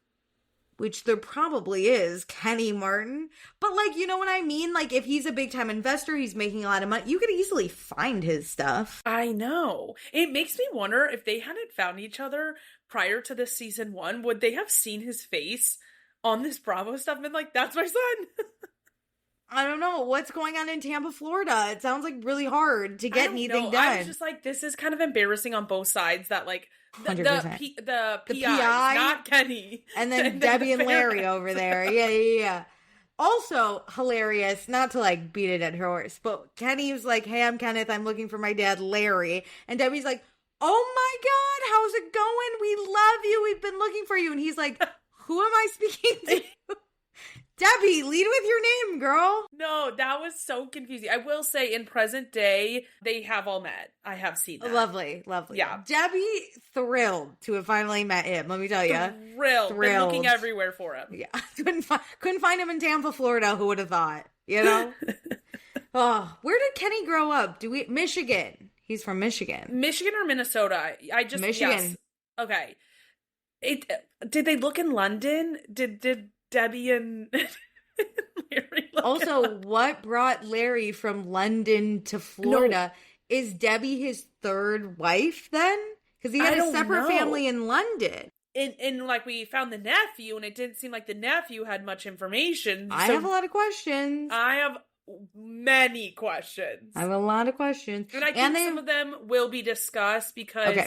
Which there probably is, Kenny Martin. But, you know what I mean? If he's a big-time investor, he's making a lot of money, you could easily find his stuff. I know. It makes me wonder if they hadn't found each other prior to this season 1, would they have seen his face on this Bravo stuff and been like, that's my son? I don't know what's going on in Tampa, Florida. It sounds like really hard to get anything done. I was just like, this is kind of embarrassing on both sides. That like the PI, not Kenny, and then Debbie and Larry over there. Yeah. Also hilarious, not to like beat a dead horse, but Kenny was like, "Hey, I'm Kenneth. I'm looking for my dad, Larry." And Debbie's like, "Oh my God, how's it going? We love you. We've been looking for you." And he's like, "Who am I speaking to?" Debbie, lead with your name, girl. No, that was so confusing. I will say, in present day, they have all met. I have seen that. Lovely. Yeah. Debbie, thrilled to have finally met him, let me tell you. Thrilled. Been looking everywhere for him. Yeah. Couldn't find him in Tampa, Florida. Who would have thought? You know? Oh, where did Kenny grow up? Michigan. He's from Michigan. Michigan or Minnesota? Michigan. Yes. Okay. Did they look in London? Did Debbie and Larry also, what brought Larry from London to Florida? No. Is Debbie his third wife then? Because he had a separate family in London. And like we found the nephew, and it didn't seem like the nephew had much information. I have a lot of questions. I have many questions. I have a lot of questions. And I think some of them will be discussed because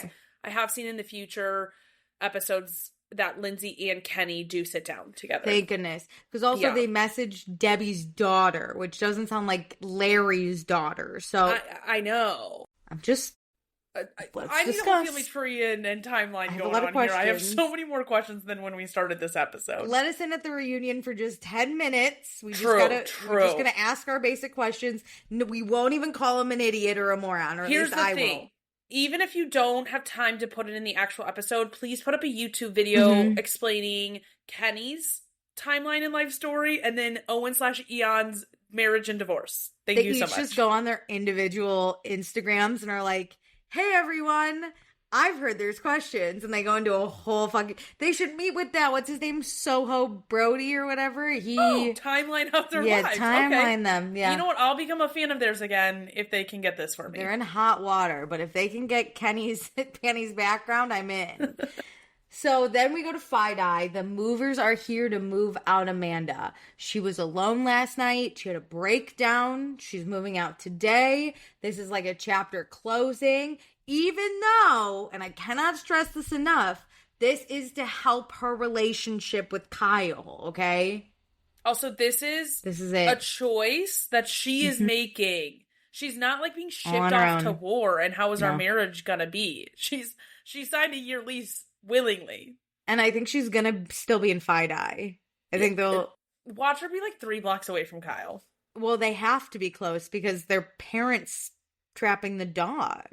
I have seen in the future episodes that Lindsay and Kenny do sit down together. Thank goodness. Because also they messaged Debbie's daughter, which doesn't sound like Larry's daughter. So I know. I'm just... I need a whole family tree and timeline going on here. I have so many more questions than when we started this episode. Let us in at the reunion for just 10 minutes. We're just going to ask our basic questions. We won't even call him an idiot or a moron, or Here's at least the thing. Will. Even if you don't have time to put it in the actual episode, please put up a YouTube video explaining Kenny's timeline and life story, and then Owen/Eon's marriage and divorce. Thank you so much. They just go on their individual Instagrams and are like, "Hey everyone, I've heard there's questions," and they go into a whole fucking... They should meet with that, what's his name, Soho Brody or whatever. Timeline of their lives. Timeline them, yeah. You know what, I'll become a fan of theirs again if they can get this for me. They're in hot water, but if they can get Kenny's background, I'm in. So then we go to Fi-Dye. The movers are here to move out Amanda. She was alone last night. She had a breakdown. She's moving out today. This is like a chapter closing. Even though, and I cannot stress this enough, this is to help her relationship with Kyle, okay? Also, this is a choice that she is making. She's not like being shipped off to war and how is our marriage gonna be. She signed a year lease willingly. And I think she's gonna still be in Fi-Dye. I think they'll... Watch her be like 3 blocks away from Kyle. Well, they have to be close because their parents trapping the dogs.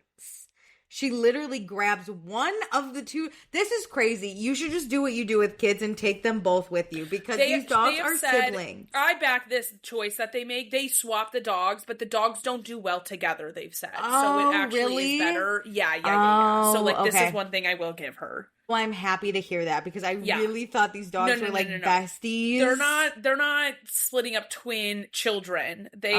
She literally grabs one of the two. This is crazy. You should just do what you do with kids and take them both with you because these dogs are siblings. I back this choice that they make. They swap the dogs, but the dogs don't do well together, they've said. So it actually is better. Yeah. So like this is one thing I will give her. Well, I'm happy to hear that because I really thought these dogs were like besties. They're not splitting up twin children. They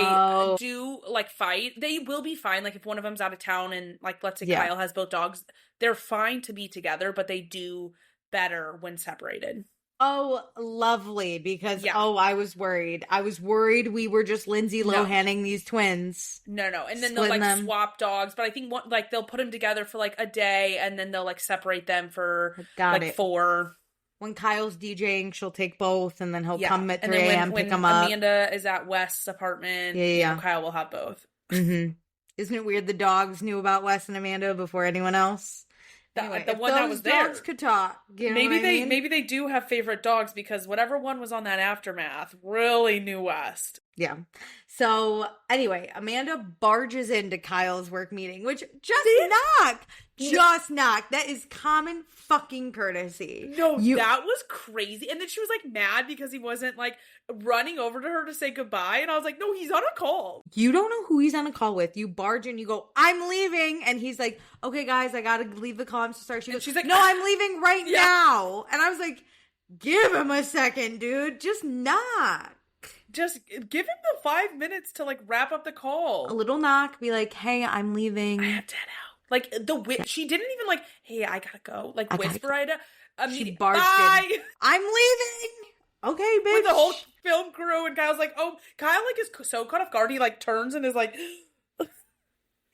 do like fight. They will be fine. Like if one of them's out of town and like let's say Kyle has both dogs, they're fine to be together, but they do better when separated. Oh, lovely. Because, I was worried. I was worried we were just Lindsay Lohaning these twins. No. And then they'll, like, swap dogs. But I think, they'll put them together for, like, a day, and then they'll, like, separate them for, 4. When Kyle's DJing, she'll take both, and then he'll come at 3 a.m. pick them up. When Amanda is at Wes's apartment, Kyle will have both. Mm-hmm. Isn't it weird the dogs knew about Wes and Amanda before anyone else? Anyway, the one that was there. Dogs could talk. You know maybe they do have favorite dogs because whatever one was on that aftermath really knew West. Yeah. So anyway, Amanda barges into Kyle's work meeting, which just knock. That is common fucking courtesy. No, that was crazy. And then she was like mad because he wasn't like running over to her to say goodbye. And I was like, no, he's on a call. You don't know who he's on a call with. You barge in, you go, I'm leaving. And he's like, okay, guys, I gotta leave the call. I'm so sorry. She's like, no, I'm leaving right now. And I was like, give him a second, dude. Just knock. Just give him the 5 minutes to like wrap up the call. A little knock, be like, hey, I'm leaving. I have to head out. Like she didn't even like, hey, I gotta go. Like whisper it. She barged in. I'm leaving. okay, bitch. With the whole film crew, and Kyle's like, oh, Kyle, like, is so caught off guard, he, like, turns and is like...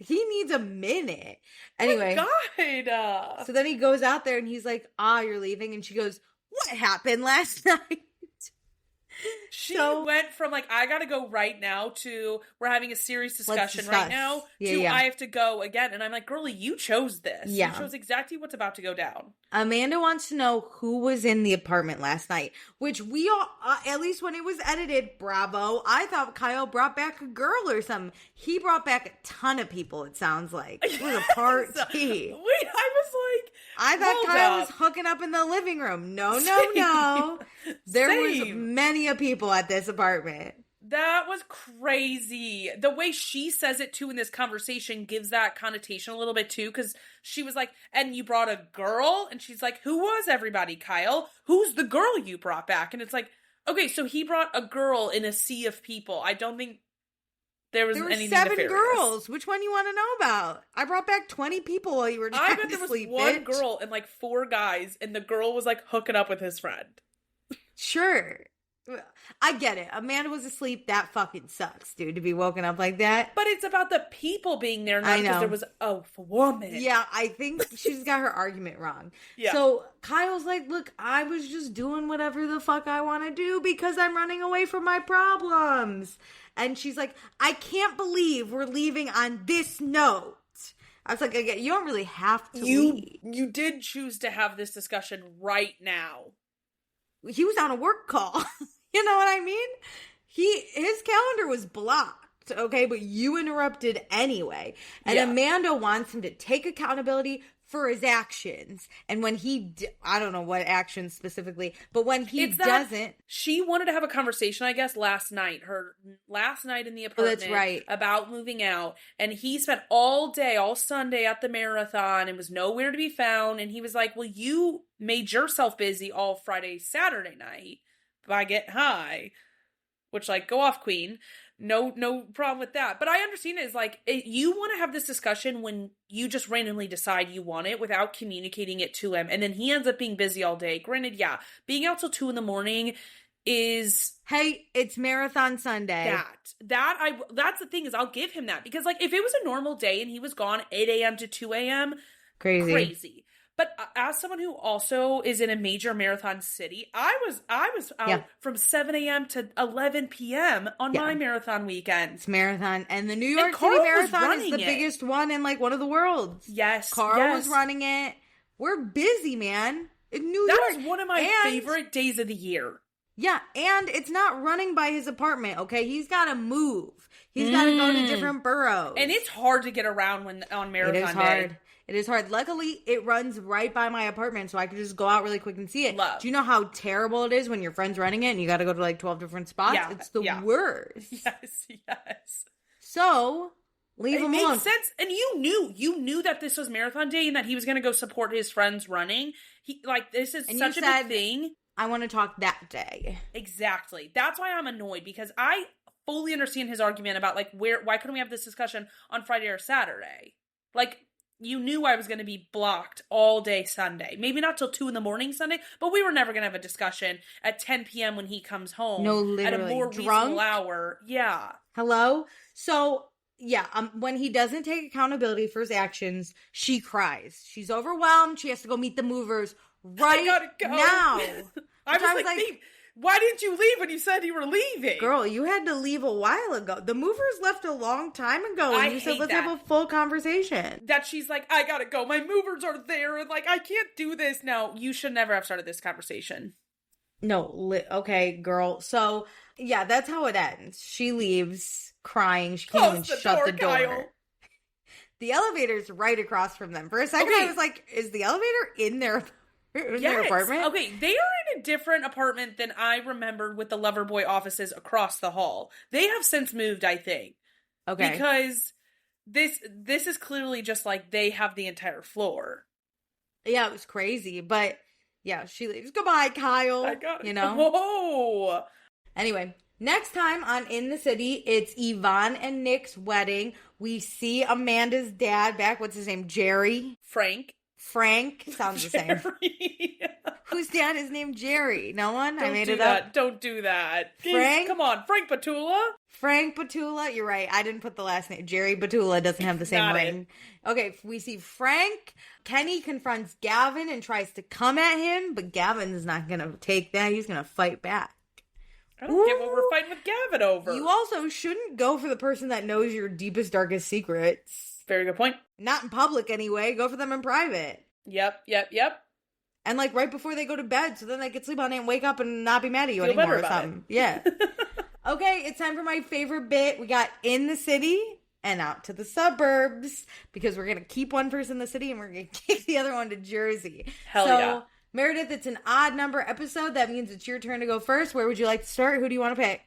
He needs a minute. Anyway. Oh my God. So then he goes out there and he's like, you're leaving. And she goes, what happened last night? She went from like, I gotta go right now to we're having a serious discussion right now to I have to go again. And I'm like, girlie, you chose this. Yeah. You chose exactly what's about to go down. Amanda wants to know who was in the apartment last night, which we all, at least when it was edited, bravo. I thought Kyle brought back a girl or something. He brought back a ton of people, it sounds like. It was a party. Wait, I was like, I thought Kyle was hooking up in the living room. No. There was many a people at this apartment. That was crazy. The way she says it, too, in this conversation gives that connotation a little bit, too, because she was like, and you brought a girl? And she's like, who was everybody, Kyle? Who's the girl you brought back? And it's like, okay, so he brought a girl in a sea of people. I don't think there were anything 7 nefarious. Girls. Which one you want to know about? I brought back 20 people while you were trying to sleep, there was one girl and like 4 guys, and the girl was like hooking up with his friend. Sure. I get it. Amanda was asleep. That fucking sucks, dude, to be woken up like that. But it's about the people being there, not because there was a woman. Yeah, I think she's got her argument wrong. Yeah. So Kyle's like, look, I was just doing whatever the fuck I want to do because I'm running away from my problems. And she's like, I can't believe we're leaving on this note. I was like, again, you don't really have to leave. You did choose to have this discussion right now. He was on a work call. You know what I mean? His calendar was blocked, okay? But you interrupted anyway. And Amanda wants him to take accountability for his actions. And when I don't know what actions specifically, but when he doesn't. She wanted to have a conversation, I guess, last night in the apartment. That's right. About moving out. And he spent all Sunday at the marathon and was nowhere to be found. And he was like, well, you made yourself busy all Friday, Saturday night by getting high. Which, like, go off, queen. No problem with that. But I understand it is like, you want to have this discussion when you just randomly decide you want it without communicating it to him. And then he ends up being busy all day. Granted, being out till 2 a.m. is... Hey, it's Marathon Sunday. That's the thing is I'll give him that. Because, like, if it was a normal day and he was gone 8 a.m. to 2 a.m., crazy. But as someone who also is in a major marathon city, I was out from 7 a.m. to 11 p.m. on my marathon weekend. It's marathon. And the New York City Marathon is the biggest one in, like, one of the worlds. Yes. Carl was running it. We're busy, man. In New York. That is one of my favorite days of the year. Yeah, and it's not running by his apartment, okay? He's got to move. He's got to go to different boroughs. And it's hard to get around on marathon day. It is hard. It is hard. Luckily, it runs right by my apartment, so I could just go out really quick and see it. Do you know how terrible it is when your friend's running it and you got to go to like 12 different spots? Yeah, it's the worst. Yes. So, leave him alone. It makes sense. And you knew that this was marathon day and that he was going to go support his friends running. This is such a big thing. I want to talk that day. Exactly. That's why I'm annoyed, because I fully understand his argument about like why couldn't we have this discussion on Friday or Saturday? Like, you knew I was going to be blocked all day Sunday. Maybe not till 2 a.m. Sunday, but we were never going to have a discussion at 10 p.m. when he comes home. No, literally. At a more reasonable hour. Yeah. Hello? So, when he doesn't take accountability for his actions, she cries. She's overwhelmed. She has to go meet the movers right now. I was like, babe, why didn't you leave when you said you were leaving? Girl, you had to leave a while ago. The movers left a long time ago. And you said, let's have a full conversation. That she's like, I gotta go. My movers are there. And like, I can't do this now. You should never have started this conversation. No. Okay, girl. So, yeah, that's how it ends. She leaves crying. She can't even shut the door. Kyle. The elevator's right across from them. For a second, I was like, is the elevator in their apartment? Okay, they are in a different apartment than I remembered with the Loverboy offices across the hall. They have since moved, I think. Okay. Because this is clearly just like they have the entire floor. Yeah, it was crazy. But yeah, she leaves. Goodbye, Kyle. I got it. You know? Whoa. Anyway, next time on In the City, it's Yvonne and Nick's wedding. We see Amanda's dad back. What's his name? Jerry? Frank. Sounds the same. Whose dad is named Jerry? No one? Don't I made do it that. up. Don't do that. Frank? Come on, Frank Petula. Frank Petula? You're right. I didn't put the last name. Jerry Petula doesn't have the same Got ring. Okay, we see Frank. Kenny confronts Gavin and tries to come at him, but Gavin's not going to take that. He's going to fight back. I don't get what we're fighting with Gavin over. You also shouldn't go for the person that knows your deepest, darkest secrets. Very good point. Not in public anyway. Go for them in private. Yep. And like right before they go to bed, so then they could sleep on it and wake up and not be mad at you Feel anymore better or about something. Yeah. Okay, it's time for my favorite bit. We got in the city and out to the suburbs because we're going to keep one person in the city and we're going to kick the other one to Jersey. Hell yeah. Meredith, it's an odd number episode. That means it's your turn to go first. Where would you like to start? Who do you want to pick?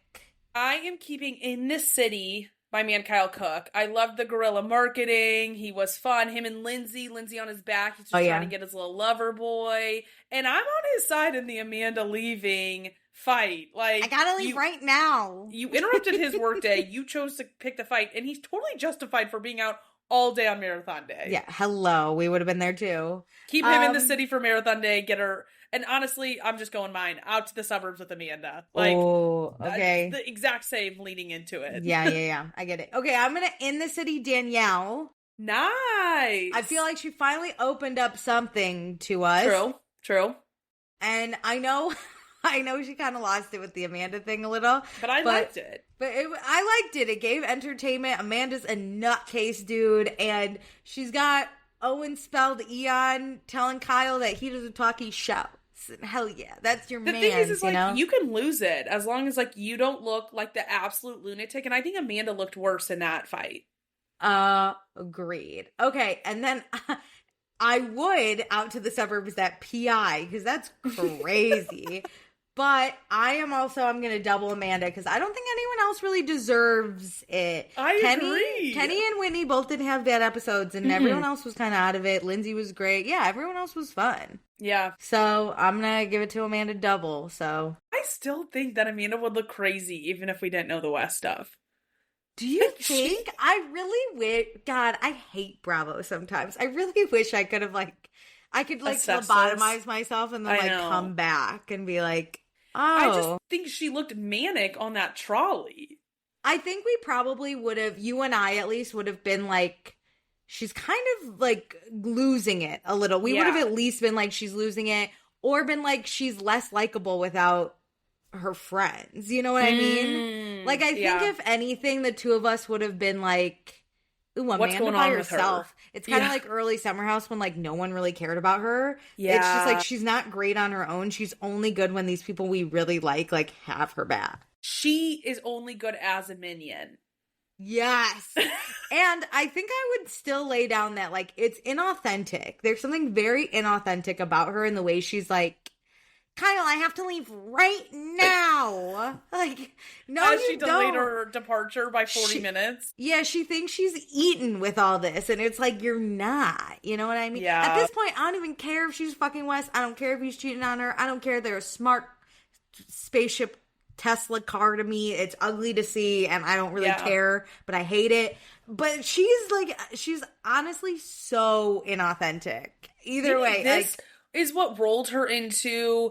I am keeping In the City my man Kyle Cook. I loved the guerrilla marketing. He was fun. Him and Lindsay on his back. He's just trying to get his little lover boy. And I'm on his side in the Amanda leaving fight. Like, I gotta leave right now. You interrupted his workday. You chose to pick the fight, and he's totally justified for being out all day on Marathon Day. Yeah, hello. We would have been there too. Keep him in the city for Marathon Day. Get her. And honestly, I'm just going mine. Out to the suburbs with Amanda. Like, oh, okay. The exact same leading into it. Yeah. I get it. Okay, I'm going to In the City Danielle. Nice. I feel like she finally opened up something to us. True. And I know she kind of lost it with the Amanda thing a little. But I liked it. But I liked it. It gave entertainment. Amanda's a nutcase dude. And she's got Owen spelled Eon telling Kyle that he doesn't talk, he shouts. Hell yeah, that's your man. The thing is like, know? You can lose it as long as like you don't look like the absolute lunatic. And I think Amanda looked worse in that fight. Agreed. Okay, and then I would out to the suburbs that PI because that's crazy. But I'm going to double Amanda because I don't think anyone else really deserves it. I agree. Kenny and Whitney both didn't have bad episodes and everyone else was kind of out of it. Lindsay was great. Yeah, everyone else was fun. Yeah. So I'm going to give it to Amanda double. So I still think that Amanda would look crazy even if we didn't know the West stuff. Do you think? I really wish. God, I hate Bravo sometimes. I really wish I could have I could lobotomize myself and then come back and be like, oh. I just think she looked manic on that trolley. I think we probably would have, you and I at least would have been like, she's kind of like losing it a little. We would have at least been like, she's losing it, or been like, she's less likable without her friends. You know what I mean? Like, I think if anything, the two of us would have been like, ooh, Amanda by herself. It's kind of like early Summer House when like no one really cared about her. Yeah. It's just like she's not great on her own. She's only good when these people we really like have her back. She is only good as a minion. Yes. And I think I would still lay down that like it's inauthentic. There's something very inauthentic about her in the way she's like, Kyle, I have to leave right now. Like, no, as she delayed her departure by 40 minutes. Yeah, she thinks she's eaten with all this, and it's like, you're not. You know what I mean? Yeah. At this point, I don't even care if she's fucking Wes. I don't care if he's cheating on her. I don't care. They're a smart spaceship Tesla car to me. It's ugly to see, and I don't really care, but I hate it. But she's honestly so inauthentic. Either way, this is what rolled her into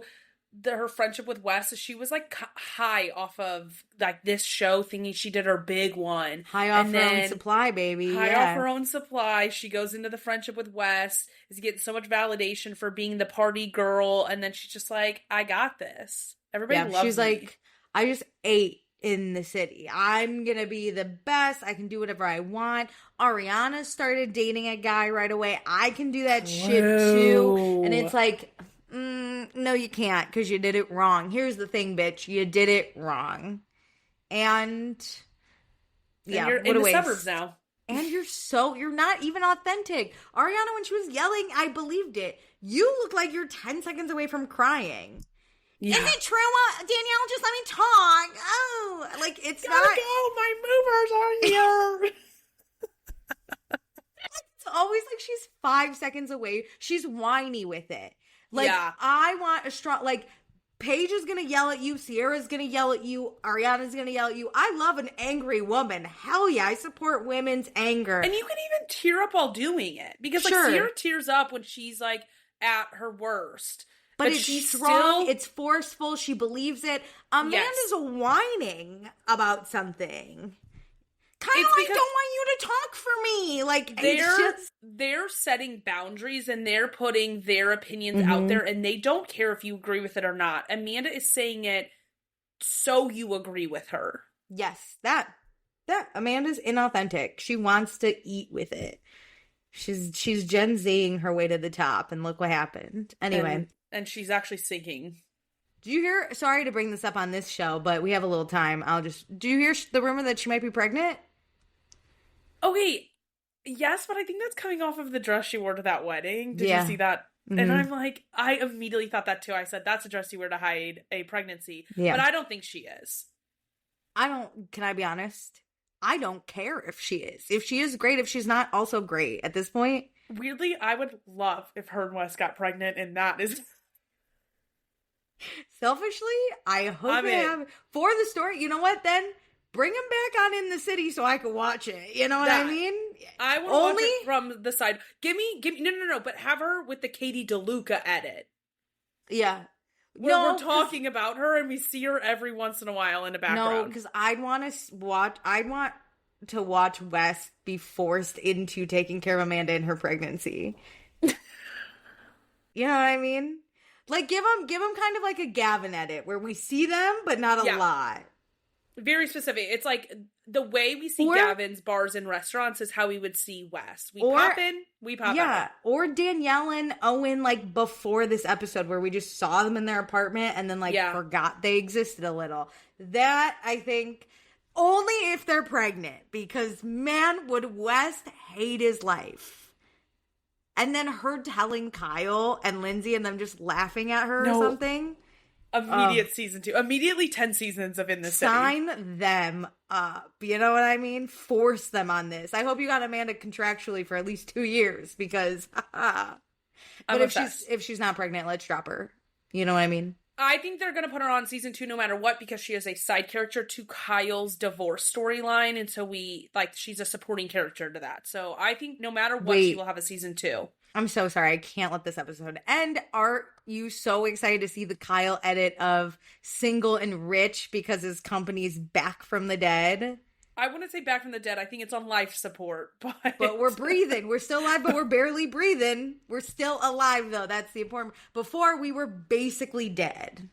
her friendship with Wes. She was like high off of like this show thingy. She did her big one. High off her own supply, baby. High off her own supply. She goes into the friendship with Wes, is getting so much validation for being the party girl. And then she's just like, I got this. Everybody loves me. She's like, I just ate in the city. I'm gonna be the best. I can do whatever I want. Ariana started dating a guy right away. I can do that shit too. And it's like, no, you can't because you did it wrong. Here's the thing, bitch. You did it wrong. And you're in the suburbs now. And you're not even authentic. Ariana, when she was yelling, I believed it. You look like you're 10 seconds away from crying. Yeah. Is it true? Danielle, just let me talk. Oh, like it's gotta not. Go. My movers are here. It's always like she's 5 seconds away. She's whiny with it. Like I want a strong. Like Paige is gonna yell at you. Sierra's gonna yell at you. Ariana's gonna yell at you. I love an angry woman. Hell yeah, I support women's anger. And you can even tear up while doing it because like Sierra tears up when she's like at her worst. But it's she's strong, still... it's forceful, she believes it. Amanda's whining about something. Kyle, I don't want you to talk for me. Like, they're setting boundaries and they're putting their opinions out there, and they don't care if you agree with it or not. Amanda is saying it so you agree with her. Yes, that Amanda's inauthentic. She wants to eat with it. She's Gen Zing her way to the top, and look what happened. Anyway. And she's actually singing. Do you hear, sorry to bring this up on this show, but we have a little time. Do you hear the rumor that she might be pregnant? Okay, yes, but I think that's coming off of the dress she wore to that wedding. Did you see that? And I'm like, I immediately thought that too. I said, that's a dress you wear to hide a pregnancy. Yeah. But I don't think she is. Can I be honest? I don't care if she is. If she is, great. If she's not, also great at this point. Weirdly, I would love if her and Wes got pregnant, and that is... Selfishly, I hope they have... For the story, you know what, then? Bring him back on In the City so I can watch it. You know what I mean? I want to watch it from the side. Give me... No, but have her with the Katie DeLuca edit. Yeah. Where we're talking about her and we see her every once in a while in the background. No, because I'd want to watch Wes be forced into taking care of Amanda in her pregnancy. You know what I mean? Like, give him kind of like a Gavin edit where we see them, but not a lot. Very specific. It's like the way we see Gavin's bars and restaurants is how we would see Wes. We pop in, we pop out. Yeah, or Danielle and Owen, like, before this episode where we just saw them in their apartment and then, like, forgot they existed a little. That, I think, only if they're pregnant, because, man, would Wes hate his life. And then her telling Kyle and Lindsay and them just laughing at her or something. Immediate season 2. Immediately 10 seasons of In the City. Sign them up. You know what I mean? Force them on this. I hope you got Amanda contractually for at least 2 years because... But if she's not pregnant, let's drop her. You know what I mean? I think they're going to put her on season 2 no matter what because she is a side character to Kyle's divorce storyline. And so she's a supporting character to that. So I think no matter what, she will have a season 2. I'm so sorry. I can't let this episode end. Are you so excited to see the Kyle edit of Single and Rich because his company's back from the dead? I wouldn't say back from the dead. I think it's on life support. But we're breathing. We're still alive, but we're barely breathing. We're still alive, though. That's the important... Before, we were basically dead.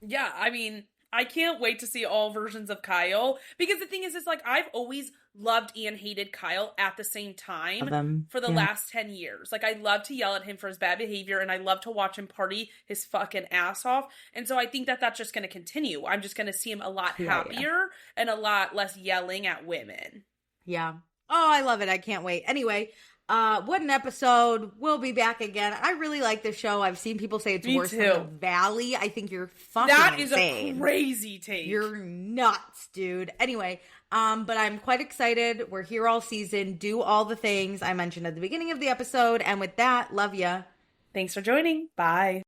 Yeah, I mean... I can't wait to see all versions of Kyle because the thing is like I've always loved and hated Kyle at the same time for the last 10 years. Like I love to yell at him for his bad behavior and I love to watch him party his fucking ass off. And so I think that that's just going to continue. I'm just going to see him a lot happier and a lot less yelling at women. Yeah. Oh, I love it. I can't wait. Anyway, what an episode. We'll be back again. I really like this show. I've seen people say it's worse than The Valley. I think you're fucking insane. That is a crazy take. You're nuts, dude. Anyway, but I'm quite excited. We're here all season. Do all the things I mentioned at the beginning of the episode. And with that, love ya. Thanks for joining. Bye.